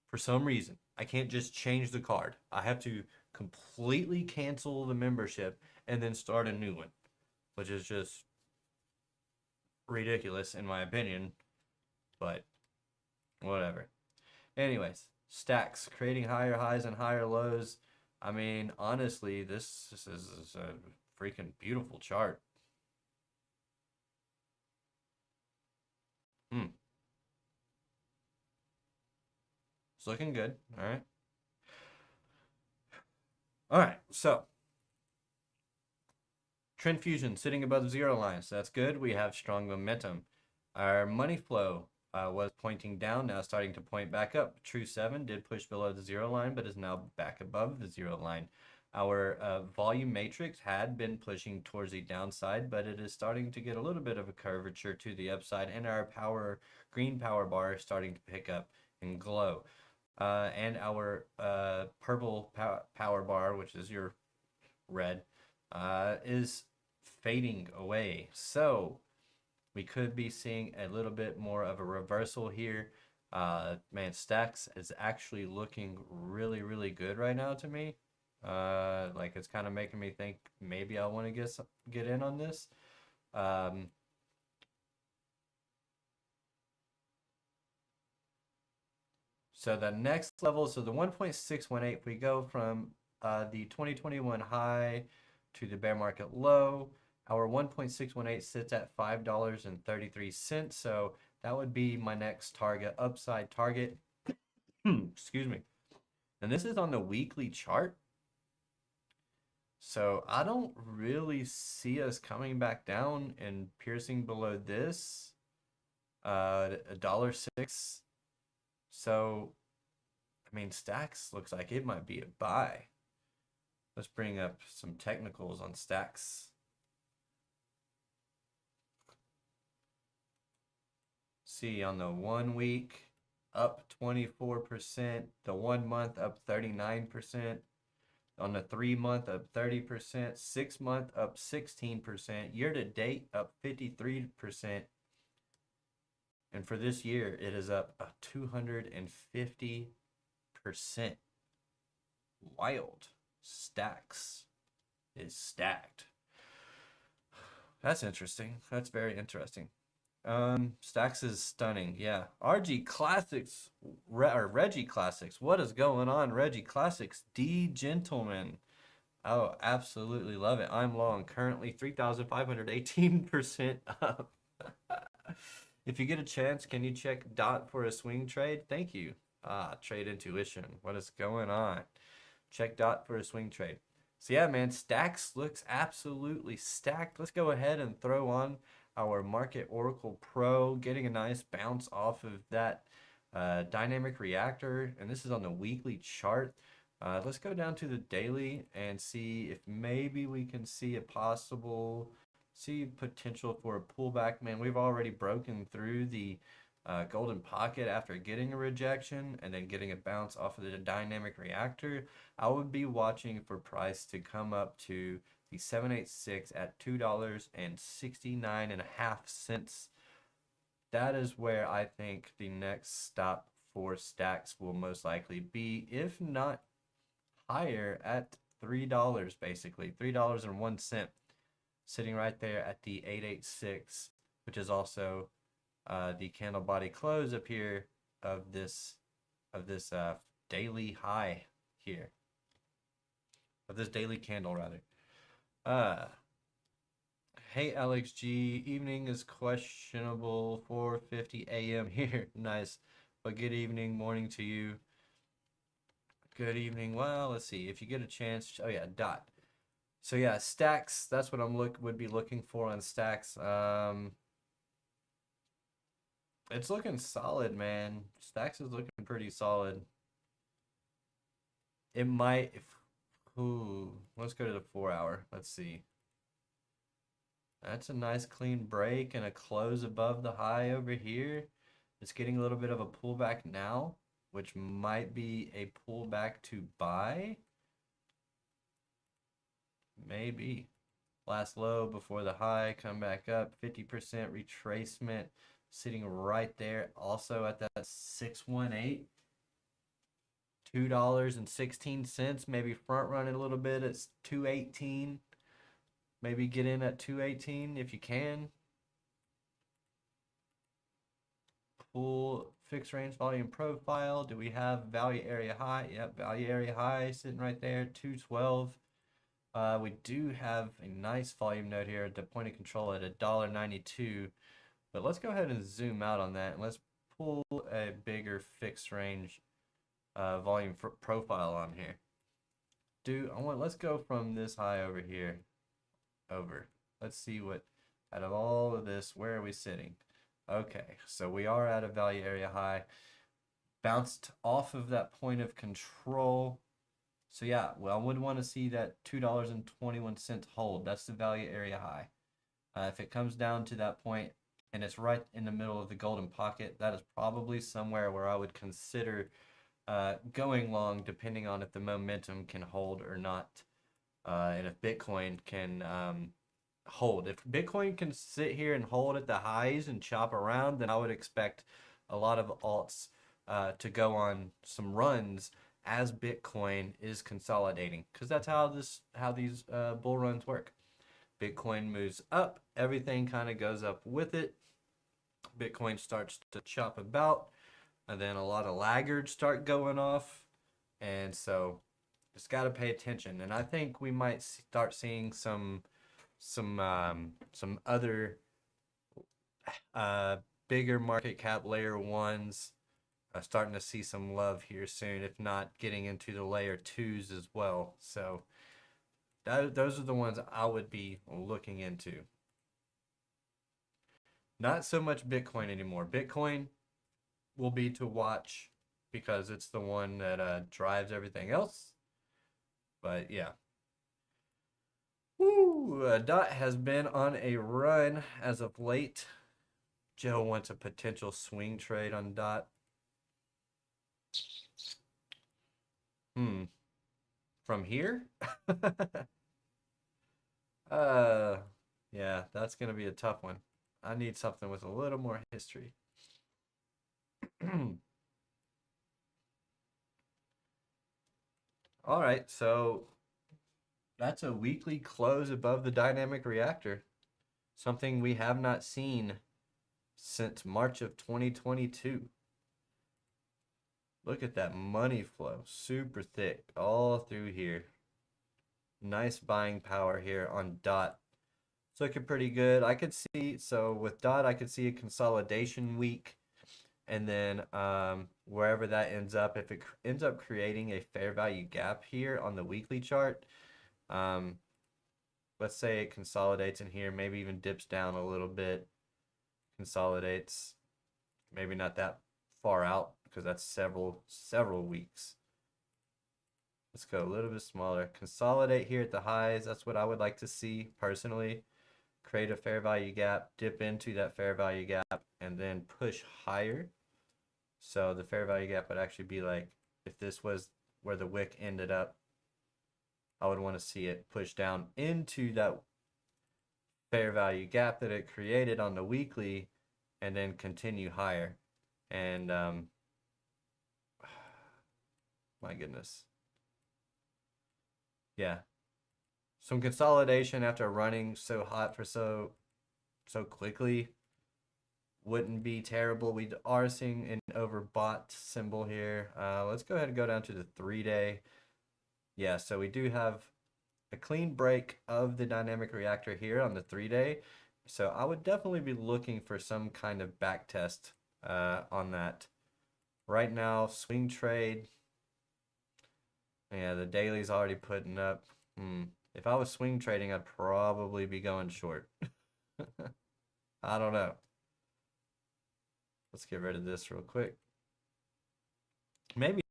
For some reason, I can't just change the card. I have to completely cancel the membership and then start a new one, which is just ridiculous in my opinion, but whatever. Anyways, stacks, creating higher highs and higher lows. I mean, honestly, this is a freaking beautiful chart. It's looking good. All right. All right. So, trend fusion sitting above the zero line. So that's good. We have strong momentum. Our money flow was pointing down, now starting to point back up. True 7 did push below the zero line, but is now back above the zero line. Our volume matrix had been pushing towards the downside, but it is starting to get a little bit of a curvature to the upside, and our green power bar is starting to pick up and glow. And our purple power bar, which is your red, is fading away. So we could be seeing a little bit more of a reversal here. Man, stacks is actually looking really, really good right now to me. Like it's kind of making me think maybe I want to get in on this. So the next level, so the 1.618, if we go from the 2021 high to the bear market low, our 1.618 sits at $5.33. So that would be my next target, upside target. Excuse me. And this is on the weekly chart. So I don't really see us coming back down and piercing below this, $1.06. So, I mean, stacks looks like it might be a buy. Let's bring up some technicals on stacks. See, on the 1 week, up 24%. The 1 month, up 39%. On the 3 month, up 30%. 6 month, up 16%. Year to date, up 53%. And for this year, it is up 250%. Wild. Stacks is stacked. That's interesting. That's very interesting. Stacks is stunning. Yeah. RG Classics, or Reggie Classics. What is going on, Reggie Classics? D Gentleman. Oh, absolutely love it. I'm long. Currently 3,518% up. If you get a chance, can you check DOT for a swing trade? Thank you. Trade intuition. What is going on? Check DOT for a swing trade. So yeah, man, stacks looks absolutely stacked. Let's go ahead and throw on our Market Oracle Pro, getting a nice bounce off of that dynamic reactor. And this is on the weekly chart. Let's go down to the daily and see if maybe we can see a potential for a pullback. Man, we've already broken through the golden pocket after getting a rejection and then getting a bounce off of the dynamic reactor, I would be watching for price to come up to the 786 at $2.69.5. That is where I think the next stop for stacks will most likely be, if not higher, at $3 basically, $3.01, sitting right there at the 886, which is also the candle body close up here of this daily high here, of this daily candle rather. Hey LXG, evening is questionable, 4:50 a.m. here. Nice, but good evening, morning to you. Good evening. Well, let's see if you get a chance. Oh yeah, dot. So yeah, stacks. That's what would be looking for on stacks. It's looking solid, man. Stacks is looking pretty solid. It might. Ooh, let's go to the 4-hour. Let's see. That's a nice clean break and a close above the high over here. It's getting a little bit of a pullback now, which might be a pullback to buy. Maybe. Last low before the high, come back up, 50% retracement, sitting right there, also at that 618. $2.16, maybe front run it a little bit. It's 218. Maybe get in at 218 if you can. Full fixed range volume profile. Do we have value area high? Yep, value area high sitting right there, 212. We do have a nice volume node here at the point of control at $1.92. But let's go ahead and zoom out on that, and let's pull a bigger fixed range volume profile on here. Let's go from this high over here over. Let's see what, out of all of this, where are we sitting? Okay, so we are at a value area high. Bounced off of that point of control. So yeah, well, I would want to see that $2.21 hold. That's the value area high. If it comes down to that point and it's right in the middle of the golden pocket, that is probably somewhere where I would consider going long, depending on if the momentum can hold or not, and if Bitcoin can hold. If Bitcoin can sit here and hold at the highs and chop around, then I would expect a lot of alts to go on some runs as Bitcoin is consolidating, because that's how these bull runs work. Bitcoin moves up, everything kind of goes up with it. Bitcoin starts to chop about, and then a lot of laggards start going off, and so just got to pay attention. And I think we might start seeing some other bigger market cap layer ones starting to see some love here soon, if not getting into the layer 2s as well. So those are the ones I would be looking into. Not so much Bitcoin anymore. Bitcoin will be to watch because it's the one that drives everything else. But yeah. Woo! Dot has been on a run as of late. Joe wants a potential swing trade on Dot. From here? Yeah, that's gonna be a tough one. I need something with a little more history. All right, so that's a weekly close above the dynamic reactor. Something we have not seen since March of 2022. Look at that money flow, super thick all through here. Nice buying power here on Dot. It's looking pretty good. I could see, so with Dot, I could see a consolidation week. And then wherever that ends up, if it ends up creating a fair value gap here on the weekly chart, let's say it consolidates in here, maybe even dips down a little bit, consolidates, maybe not that far out because that's several weeks. Let's go a little bit smaller. Consolidate here at the highs. That's what I would like to see personally. create a fair value gap, dip into that fair value gap, and then push higher. So the fair value gap would actually be like, if this was where the wick ended up, I would want to see it push down into that fair value gap that it created on the weekly and then continue higher. And my goodness. Yeah. Some consolidation after running so hot for so quickly wouldn't be terrible. We are seeing an overbought symbol here. Let's go ahead and go down to the 3-day. Yeah, so we do have a clean break of the dynamic reactor here on the 3-day. So I would definitely be looking for some kind of back test on that. Right now, swing trade. Yeah, the daily's already putting up. If I was swing trading, I'd probably be going short. I don't know. Let's get rid of this real quick. Maybe.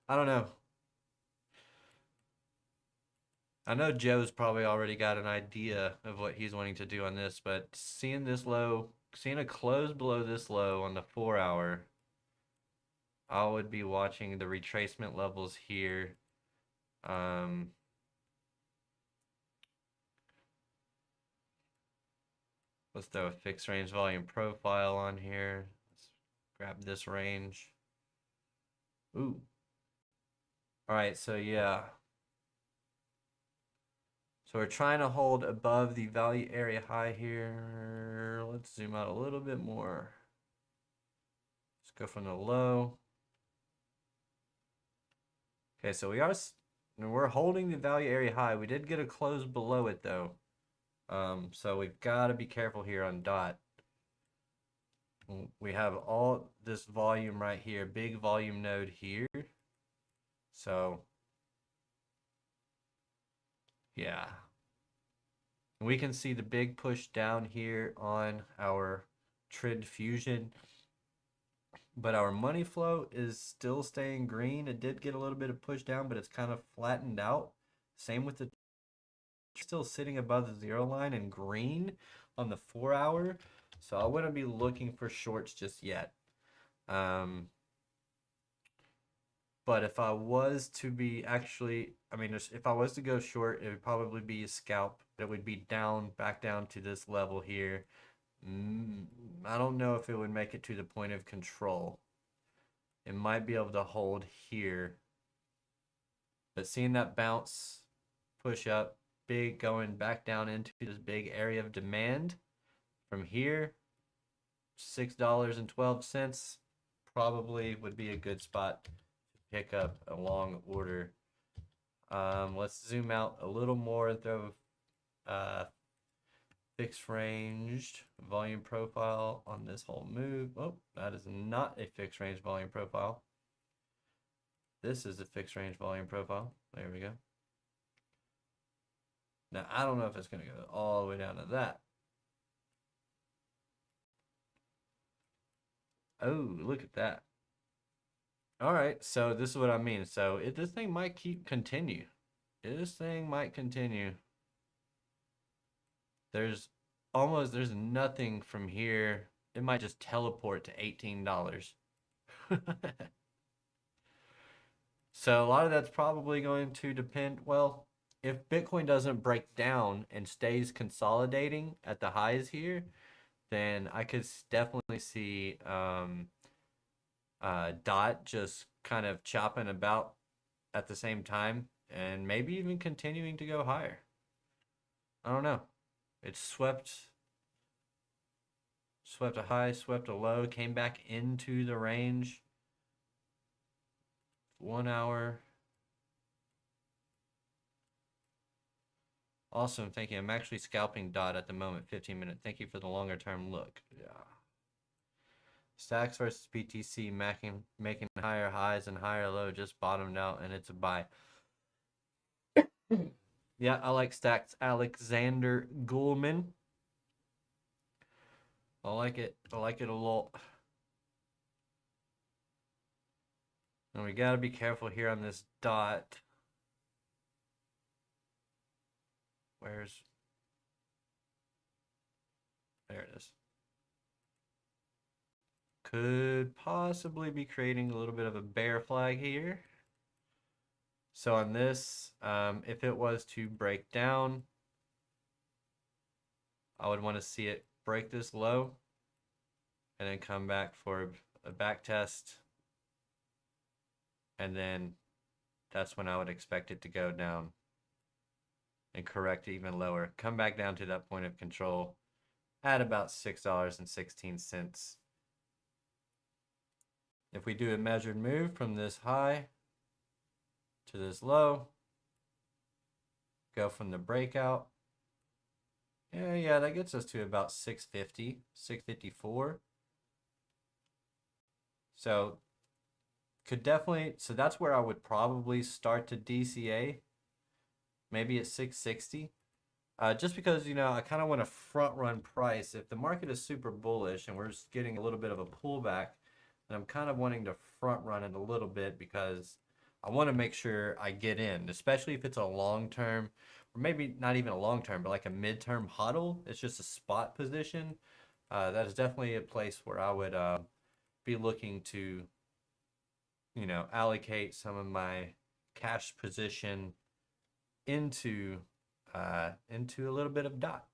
I don't know. I know Joe's probably already got an idea of what he's wanting to do on this, but seeing this low, seeing a close below this low on the 4-hour, I would be watching the retracement levels here. Let's throw a fixed range volume profile on here. Let's grab this range. Ooh. All right, so yeah. So we're trying to hold above the value area high here. Let's zoom out a little bit more. Let's go from the low. Okay, so we're holding the value area high. We did get a close below it though. So we've got to be careful here on dot. We have all this volume right here, big volume node here. So yeah. We can see the big push down here on our TRADE Fusion. But our money flow is still staying green. It did get a little bit of push down, but it's kind of flattened out. Same with the still sitting above the 0 line and green on the 4-hour. So I wouldn't be looking for shorts just yet. But if I was to be if I was to go short, it would probably be a scalp. It would be down, back down to this level here. I don't know if it would make it to the point of control. It might be able to hold here. But seeing that bounce, push up, big going back down into this big area of demand from here, $6.12 probably would be a good spot to pick up a long order. Let's zoom out a little more and throw fixed ranged volume profile on this whole move. Oh, that is not a fixed range volume profile. This is a fixed range volume profile. There we go. Now, I don't know if it's going to go all the way down to that. Oh, look at that. All right, so this is what I mean. So this thing might continue. This thing might continue. There's nothing from here. It might just teleport to $18. So a lot of that's probably going to depend. Well, if Bitcoin doesn't break down and stays consolidating at the highs here, then I could definitely see DOT just kind of chopping about at the same time and maybe even continuing to go higher. I don't know. It swept a high, swept a low, came back into the range. 1 hour. Awesome, thank you. I'm actually scalping DOT at the moment, 15 minute. Thank you for the longer term look. Yeah. Stacks versus BTC making higher highs and higher low, just bottomed out and it's a buy. Yeah, I like Stacks. Alexander Gulman. I like it. I like it a lot. And we gotta be careful here on this DOT. Where's There it is. Could possibly be creating a little bit of a bear flag here. So on this, if it was to break down, I would want to see it break this low and then come back for a back test. And then that's when I would expect it to go down and correct even lower. Come back down to that point of control at about $6.16. If we do a measured move from this high to this low, go from the breakout. Yeah, that gets us to about 650, 654. So could definitely, so that's where I would probably start to DCA, maybe at 660. Just because, you know, I kind of want to front run price. If the market is super bullish and we're just getting a little bit of a pullback, then I'm kind of wanting to front run it a little bit because I want to make sure I get in, especially if it's a long term, or maybe not even a long term, but like a midterm huddle. It's just a spot position. That is definitely a place where I would be looking to, you know, allocate some of my cash position into a little bit of dot.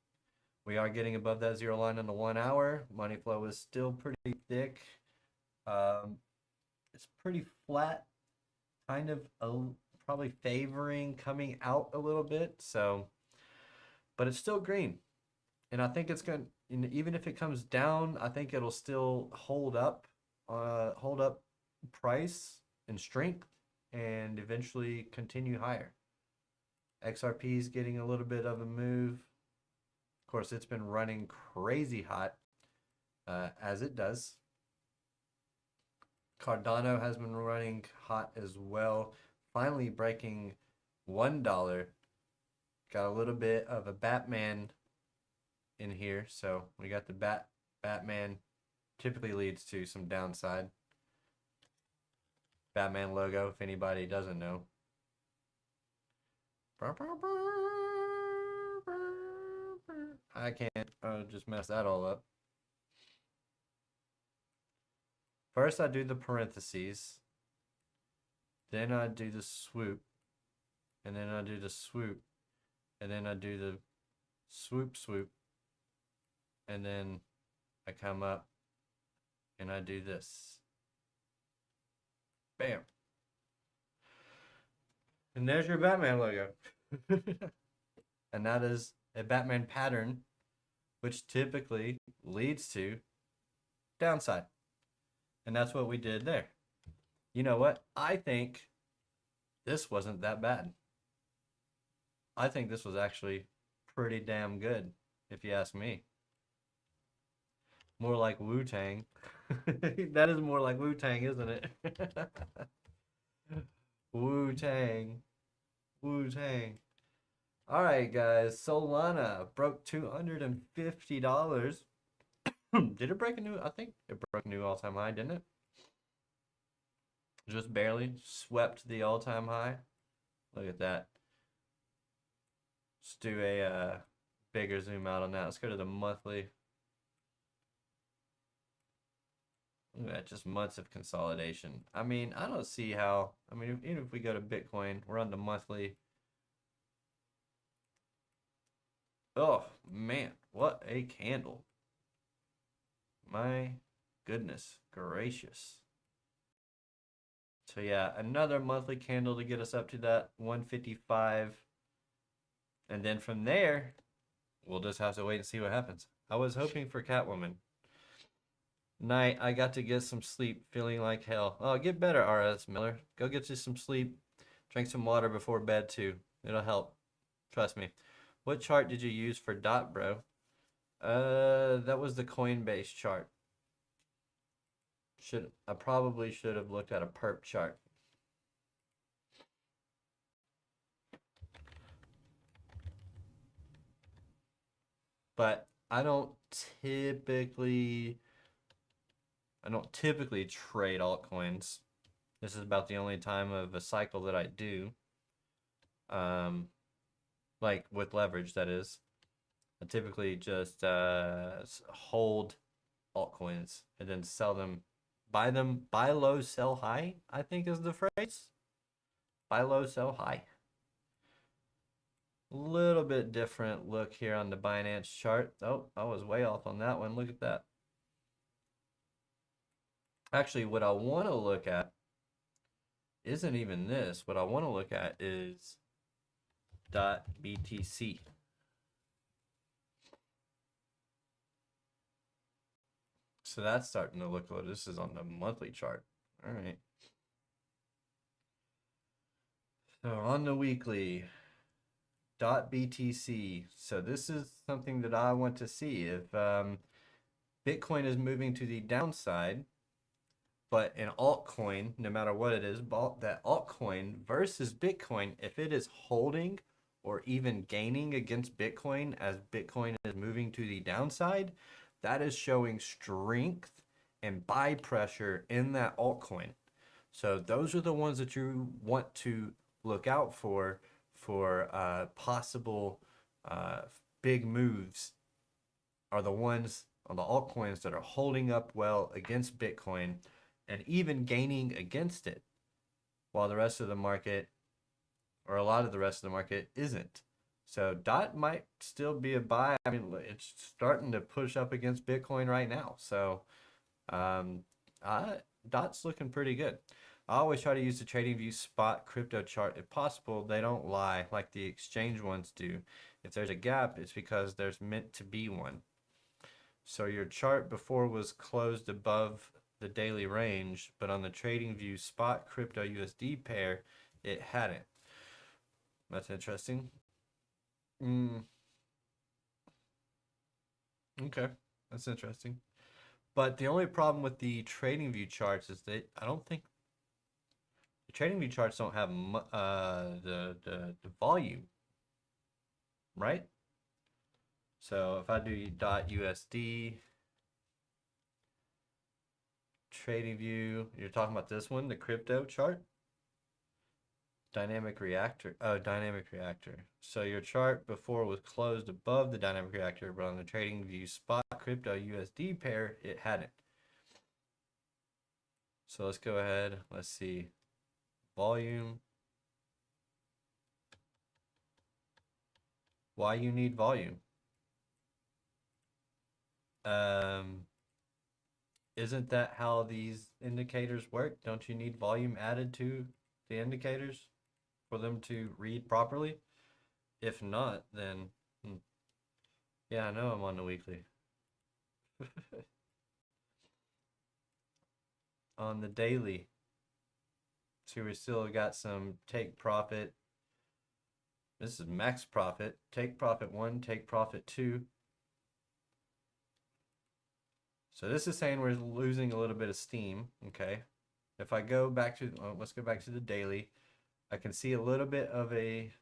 We are getting above that zero line on the 1 hour. Money flow is still pretty thick. It's pretty flat, kind of probably favoring coming out a little bit. So, but it's still green, and I think it's going to, even if it comes down, I think it'll still hold up price and strength, and eventually continue higher. XRP is getting a little bit of a move. Of course, it's been running crazy hot, as it does. Cardano has been running hot as well. Finally breaking $1. Got a little bit of a Batman in here. So we got the Batman. Typically leads to some downside. Batman logo, if anybody doesn't know. I can't just mess that all up. First I do the parentheses, then I do the swoop, and then I do the swoop, and then I do the swoop, and then I come up and I do this. Bam. And there's your Batman logo. And that is a Batman pattern, which typically leads to downside. And that's what we did there. You know what? I think this wasn't that bad. I think this was actually pretty damn good, if you ask me. More like Wu-Tang. That is more like Wu-Tang, isn't it? Wu-Tang. Wu-Tang. All right, guys. Solana broke $250. Did it break a new? I think it broke a new all-time high, didn't it? Just barely swept the all-time high. Look at that. Let's do a bigger zoom out on that. Let's go to the monthly. Look at that, just months of consolidation. I mean, I don't see how. I mean, even if we go to Bitcoin, we're on the monthly. Oh, man, what a candle. My goodness gracious. So yeah, another monthly candle to get us up to that 155. And then from there, we'll just have to wait and see what happens. I was hoping for Catwoman. Night, I got to get some sleep, feeling like hell. Oh, get better, RS Miller. Go get you some sleep. Drink some water before bed too. It'll help. Trust me. What chart did you use for DOT, bro? That was the Coinbase chart. I probably should have looked at a perp chart. But I don't typically trade altcoins. This is about the only time of a cycle that I do. Like with leverage, that is. I typically just hold altcoins and then sell them, buy them, buy low, sell high, I think is the phrase. Buy low, sell high. Little bit different look here on the Binance chart. Oh, I was way off on that one. Look at that. Actually, what I want to look at isn't even this. What I want to look at is .btc. So that's starting to look good. This is on the monthly chart. All right. So on the weekly, .btc. So this is something that I want to see. If Bitcoin is moving to the downside, but an altcoin, no matter what it is, that altcoin versus Bitcoin, if it is holding or even gaining against Bitcoin as Bitcoin is moving to the downside, that is showing strength and buy pressure in that altcoin. So those are the ones that you want to look out for possible big moves, are the ones on the altcoins that are holding up well against Bitcoin and even gaining against it, while the rest of the market, or a lot of the rest of the market, isn't. So DOT might still be a buy. I mean, it's starting to push up against Bitcoin right now. So DOT's looking pretty good. I always try to use the TradingView spot crypto chart if possible. They don't lie like the exchange ones do. If there's a gap, it's because there's meant to be one. So your chart before was closed above the daily range, but on the TradingView spot crypto USD pair, it hadn't. That's interesting. Okay, that's interesting. But the only problem with the TradingView charts is that I don't think the TradingView charts don't have the volume, right? So if I do .usd TradingView, you're talking about this one, the crypto chart? Dynamic reactor. Oh, dynamic reactor. So your chart before was closed above the dynamic reactor, but on the TradingView spot crypto USD pair, it hadn't. So let's go ahead. Let's see. Volume. Why you need volume? Isn't that how these indicators work? Don't you need volume added to the indicators for them to read properly? If not, then yeah, I know I'm on the weekly. On the daily, so we still got some take profit. This is max profit. Take profit 1, take profit 2. So this is saying we're losing a little bit of steam, okay? If I go back to, let's go back to the daily. I can see a little bit of a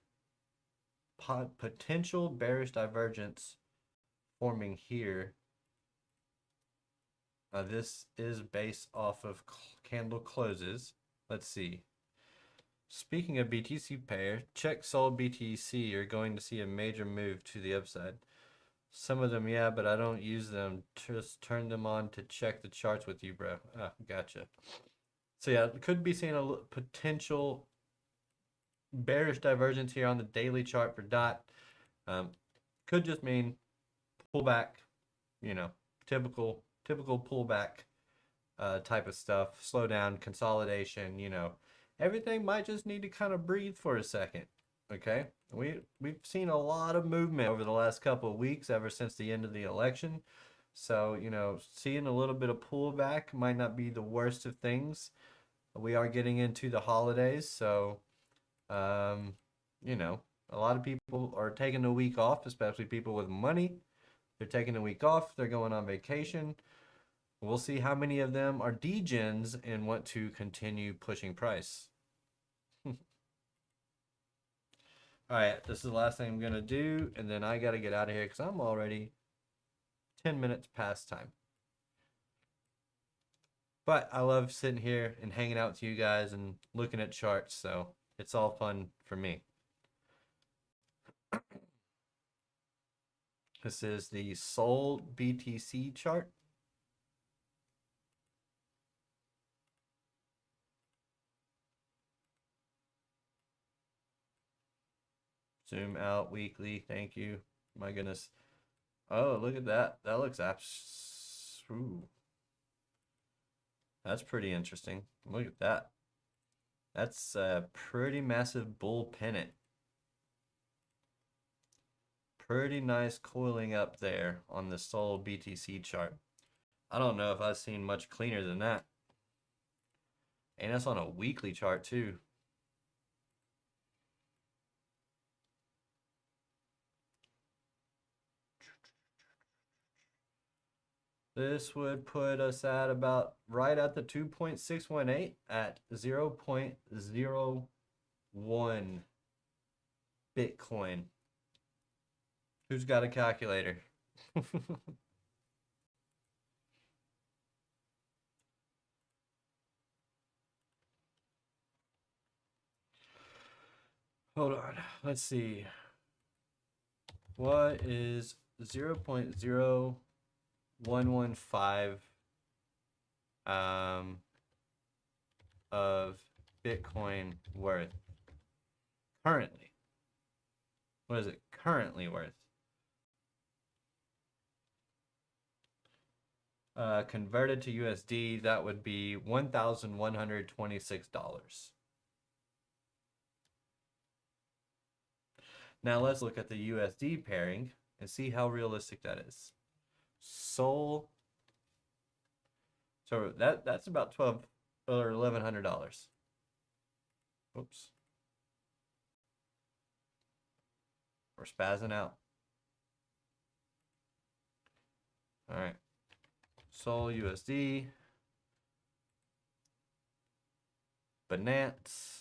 potential bearish divergence forming here. This is based off of candle closes. Let's see. Speaking of BTC pair, check sold BTC. You're going to see a major move to the upside. Some of them, yeah, but I don't use them. Just turn them on to check the charts with you, bro. Ah, gotcha. So yeah, could be seeing a potential bearish divergence here on the daily chart for DOT. Could just mean pullback, you know, typical pullback type of stuff. Slow down, consolidation, you know. Everything might just need to kind of breathe for a second. Okay, we've seen a lot of movement over the last couple of weeks ever since the end of the election. So, you know, seeing a little bit of pullback might not be the worst of things. We are getting into the holidays, so you know, a lot of people are taking a week off, especially people with money. They're taking a week off, they're going on vacation. We'll see how many of them are degens and want to continue pushing price. All right, this is the last thing I'm going to do, and then I got to get out of here because I'm already 10 minutes past time. But I love sitting here and hanging out with you guys and looking at charts, so it's all fun for me. This is the Sol BTC chart. Zoom out weekly. Thank you. My goodness. Oh, look at that. That looks ooh. That's pretty interesting. Look at that. That's a pretty massive bull pennant. Pretty nice coiling up there on the Sol BTC chart. I don't know if I've seen much cleaner than that. And that's on a weekly chart too. This would put us at about right at the 2.618 at 0.01 Bitcoin. Who's got a calculator? Hold on. Let's see. What is 0.0115 of Bitcoin worth currently? What is it currently worth? Converted to USD, that would be $1,126. Now let's look at the USD pairing and see how realistic that is. Sol. So that's about $1,200 or $1,100. Oops. We're spazzing out. All right. Sol USD. Binance.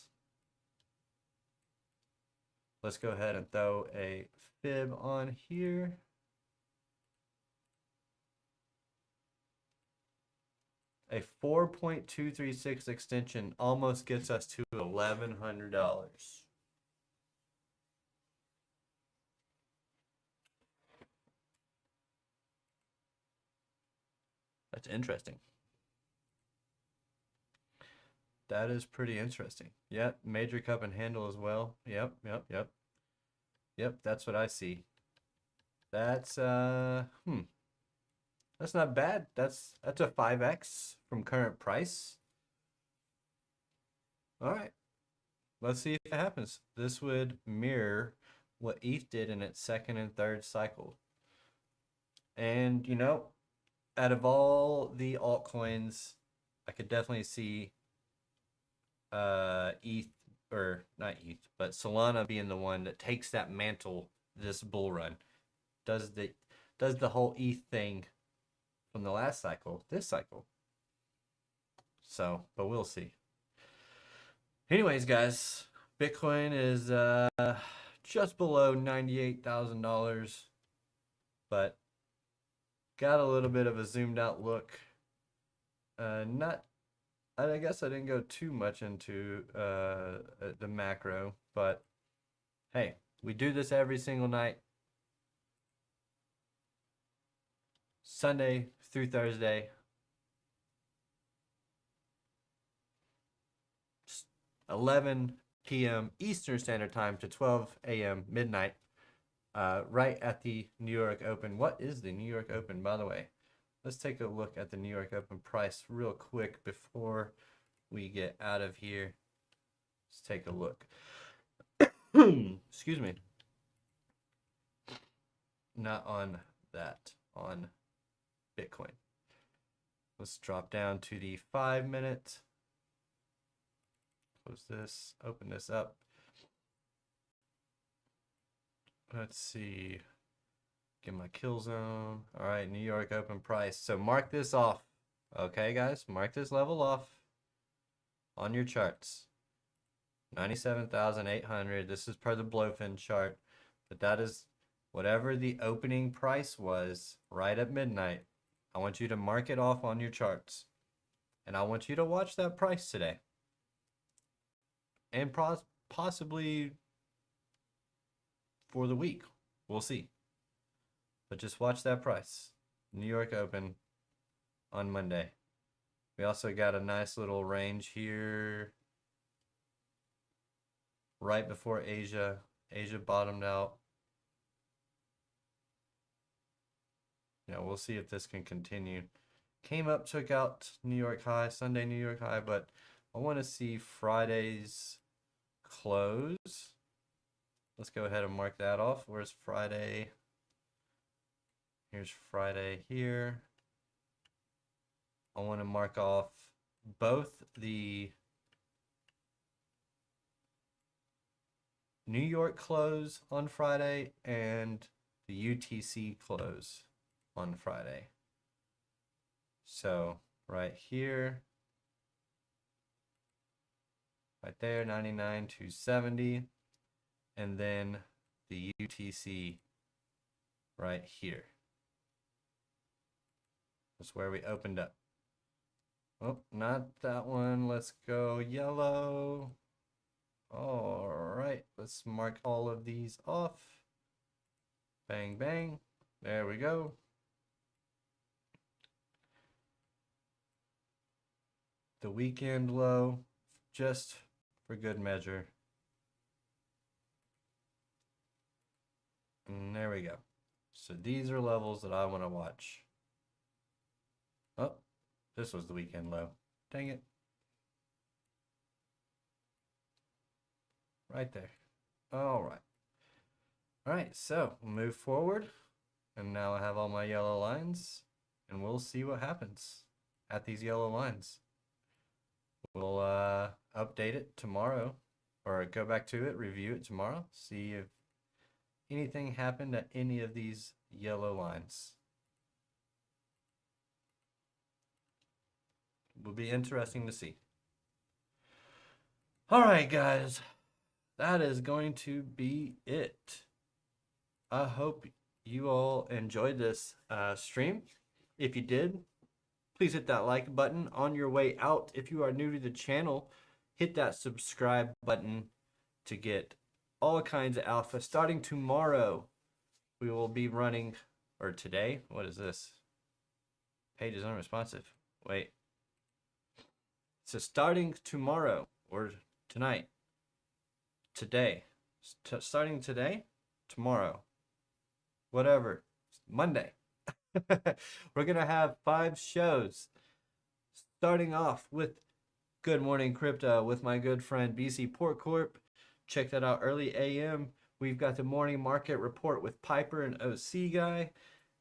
Let's go ahead and throw a fib on here. A 4.236 extension almost gets us to $1,100. That's interesting. That is pretty interesting. Yep, major cup and handle as well. Yep. Yep, that's what I see. That's that's not bad. That's a 5x from current price. All right. Let's see if it happens. This would mirror what ETH did in its second and third cycle. And you know, out of all the altcoins, I could definitely see ETH, or not ETH, but Solana being the one that takes that mantle this bull run. Does the whole ETH thing from the last cycle, this cycle. So, but we'll see. Anyways, guys, Bitcoin is just below $98,000, but got a little bit of a zoomed out look. I guess I didn't go too much into the macro, but hey, we do this every single night, Sunday through Thursday. 11 p.m. Eastern Standard Time to 12 a.m. midnight, right at the New York Open. What is the New York Open, by the way? Let's take a look at the New York Open price real quick before we get out of here. Let's take a look. Excuse me. Not on that, on Bitcoin. Let's drop down to the 5 minute. Close this, open this up. Let's see. Get my kill zone. All right, New York Open price. So mark this off. Okay, guys, mark this level off on your charts. 97,800. This is per the Blowfin chart, but that is whatever the opening price was right at midnight. I want you to mark it off on your charts, and I want you to watch that price today, and possibly for the week. We'll see. But just watch that price. New York Open on Monday. We also got a nice little range here right before Asia. Asia bottomed out. We'll see if this can continue. Came up, took out New York high, Sunday New York high, but I want to see Friday's close. Let's go ahead and mark that off. Where's Friday? Here's Friday here. I want to mark off both the New York close on Friday and the UTC close on Friday. So right here, right there, 99,270, and then the UTC right here. That's where we opened up. Oh, not that one. Let's go yellow. All right, let's mark all of these off. Bang, bang. There we go. The weekend low, just for good measure. And there we go. So these are levels that I want to watch. Oh, this was the weekend low. Dang it. Right there. All right. All right, so we'll move forward. And now I have all my yellow lines. And we'll see what happens at these yellow lines. We'll update it tomorrow. Or go back to it, review it tomorrow. See if anything happened at any of these yellow lines. Will be interesting to see. All right, guys. That is going to be it. I hope you all enjoyed this stream. If you did, please hit that like button. On your way out, if you are new to the channel, hit that subscribe button to get all kinds of alpha. Starting tomorrow, we will be running, or today, what is this? Page is unresponsive. Wait. So starting tomorrow, or tonight, today, starting today, tomorrow, whatever, Monday, we're going to have 5 shows, starting off with Good Morning Crypto with my good friend BC Port Corp. Check that out early AM. We've got the morning market report with Piper and OC Guy.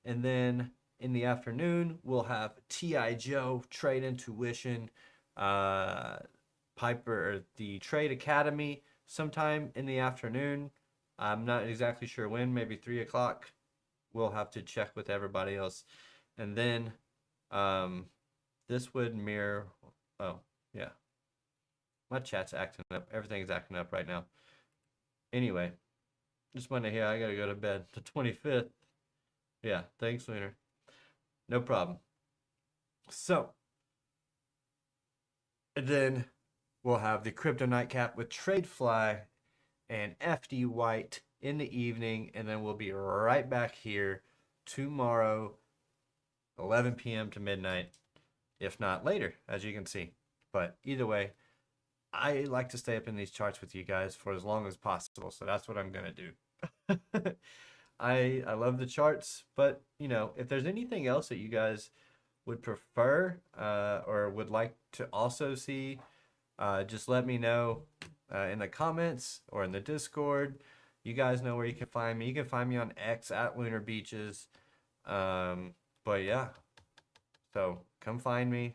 And then in the afternoon, we'll have T.I. Joe, Trade Intuition, Piper, or the Trade Academy sometime in the afternoon. I'm not exactly sure when, maybe 3 o'clock. We'll have to check with everybody else. And then this would mirror, oh, yeah. My chat's acting up. Everything's acting up right now. Anyway, just wanted to hear I got to go to bed. The 25th. Yeah, thanks, Lunar. No problem. So, and then we'll have the Crypto Nightcap with TRADEFLY and FD White in the evening. And then we'll be right back here tomorrow, 11 p.m. to midnight, if not later, as you can see. But either way, I like to stay up in these charts with you guys for as long as possible, so that's what I'm gonna do. I love the charts, but if there's anything else that you guys would prefer or would like to also see, just let me know in the comments or in the Discord. You guys know where you can find me. You can find me on X at Lunar Beaches. But yeah, so come find me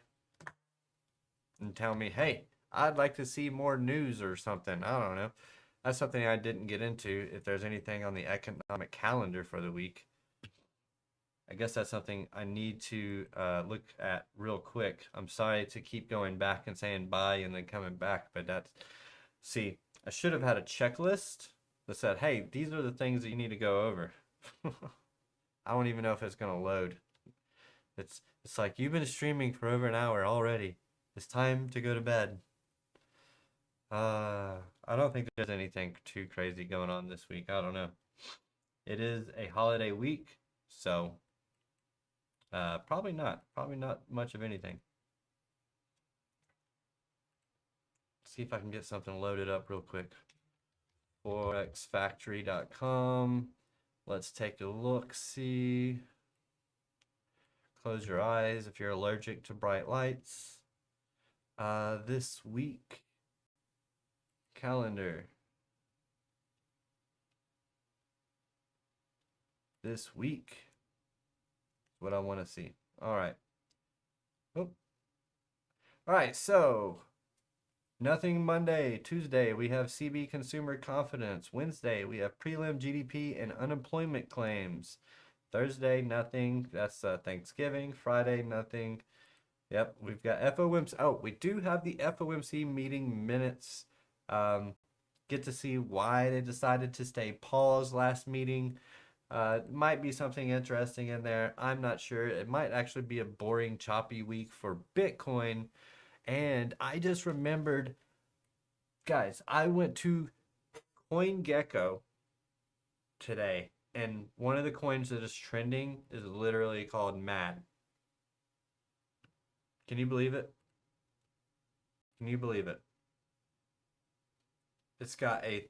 and tell me, hey, I'd like to see more news or something. I don't know. That's something I didn't get into. If there's anything on the economic calendar for the week, I guess that's something I need to look at real quick. I'm sorry to keep going back and saying bye and then coming back, but see, I should have had a checklist that said, hey, these are the things that you need to go over. I don't even know if it's going to load. It's like, you've been streaming for over an hour already. It's time to go to bed. I don't think there's anything too crazy going on this week. I don't know. It is a holiday week, So probably not much of anything. See if I can get something loaded up real quick. forexfactory.com. Let's take a look, see. Close your eyes if you're allergic to bright lights. This week, calendar. This week is what I want to see. All right. Oh. All right, so nothing Monday. Tuesday, we have CB consumer confidence. Wednesday, we have prelim GDP and unemployment claims. Thursday, nothing. That's Thanksgiving. Friday, nothing. Yep, we've got FOMC. Oh, we do have the FOMC meeting minutes. Get to see why they decided to stay paused last meeting. Might be something interesting in there. I'm not sure. It might actually be a boring, choppy week for Bitcoin. And I just remembered, guys, I went to CoinGecko today, and one of the coins that is trending is literally called MAD. Can you believe it? Can you believe it? It's got a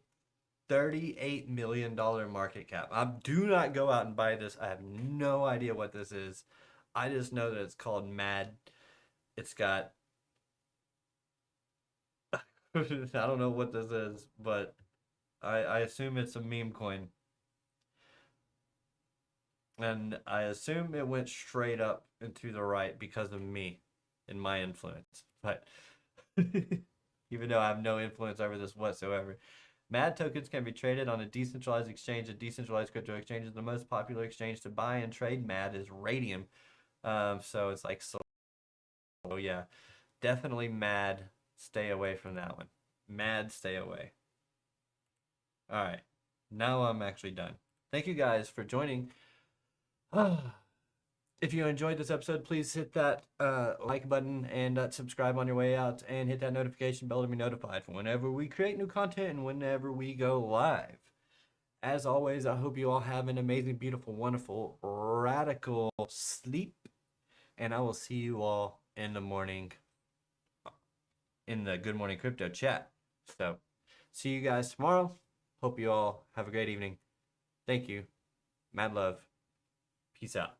$38 million market cap. I do not go out and buy this. I have no idea what this is. I just know that it's called MAD. It's got I don't know what this is, but I assume it's a meme coin. And I assume it went straight up and to the right because of me and my influence. But even though I have no influence over this whatsoever. MAD tokens can be traded on a decentralized exchange. A decentralized crypto exchange is the most popular exchange to buy and trade MAD is Radium. So it's like, so yeah, definitely MAD. Stay away from that one. MAD, stay away. All right, now I'm actually done. Thank you guys for joining. If you enjoyed this episode, please hit that like button and subscribe on your way out, and hit that notification bell to be notified for whenever we create new content and whenever we go live. As always, I hope you all have an amazing, beautiful, wonderful, radical sleep, and I will see you all in the morning in the Good Morning Crypto chat. So, see you guys tomorrow. Hope you all have a great evening. Thank you. Mad love. Peace out.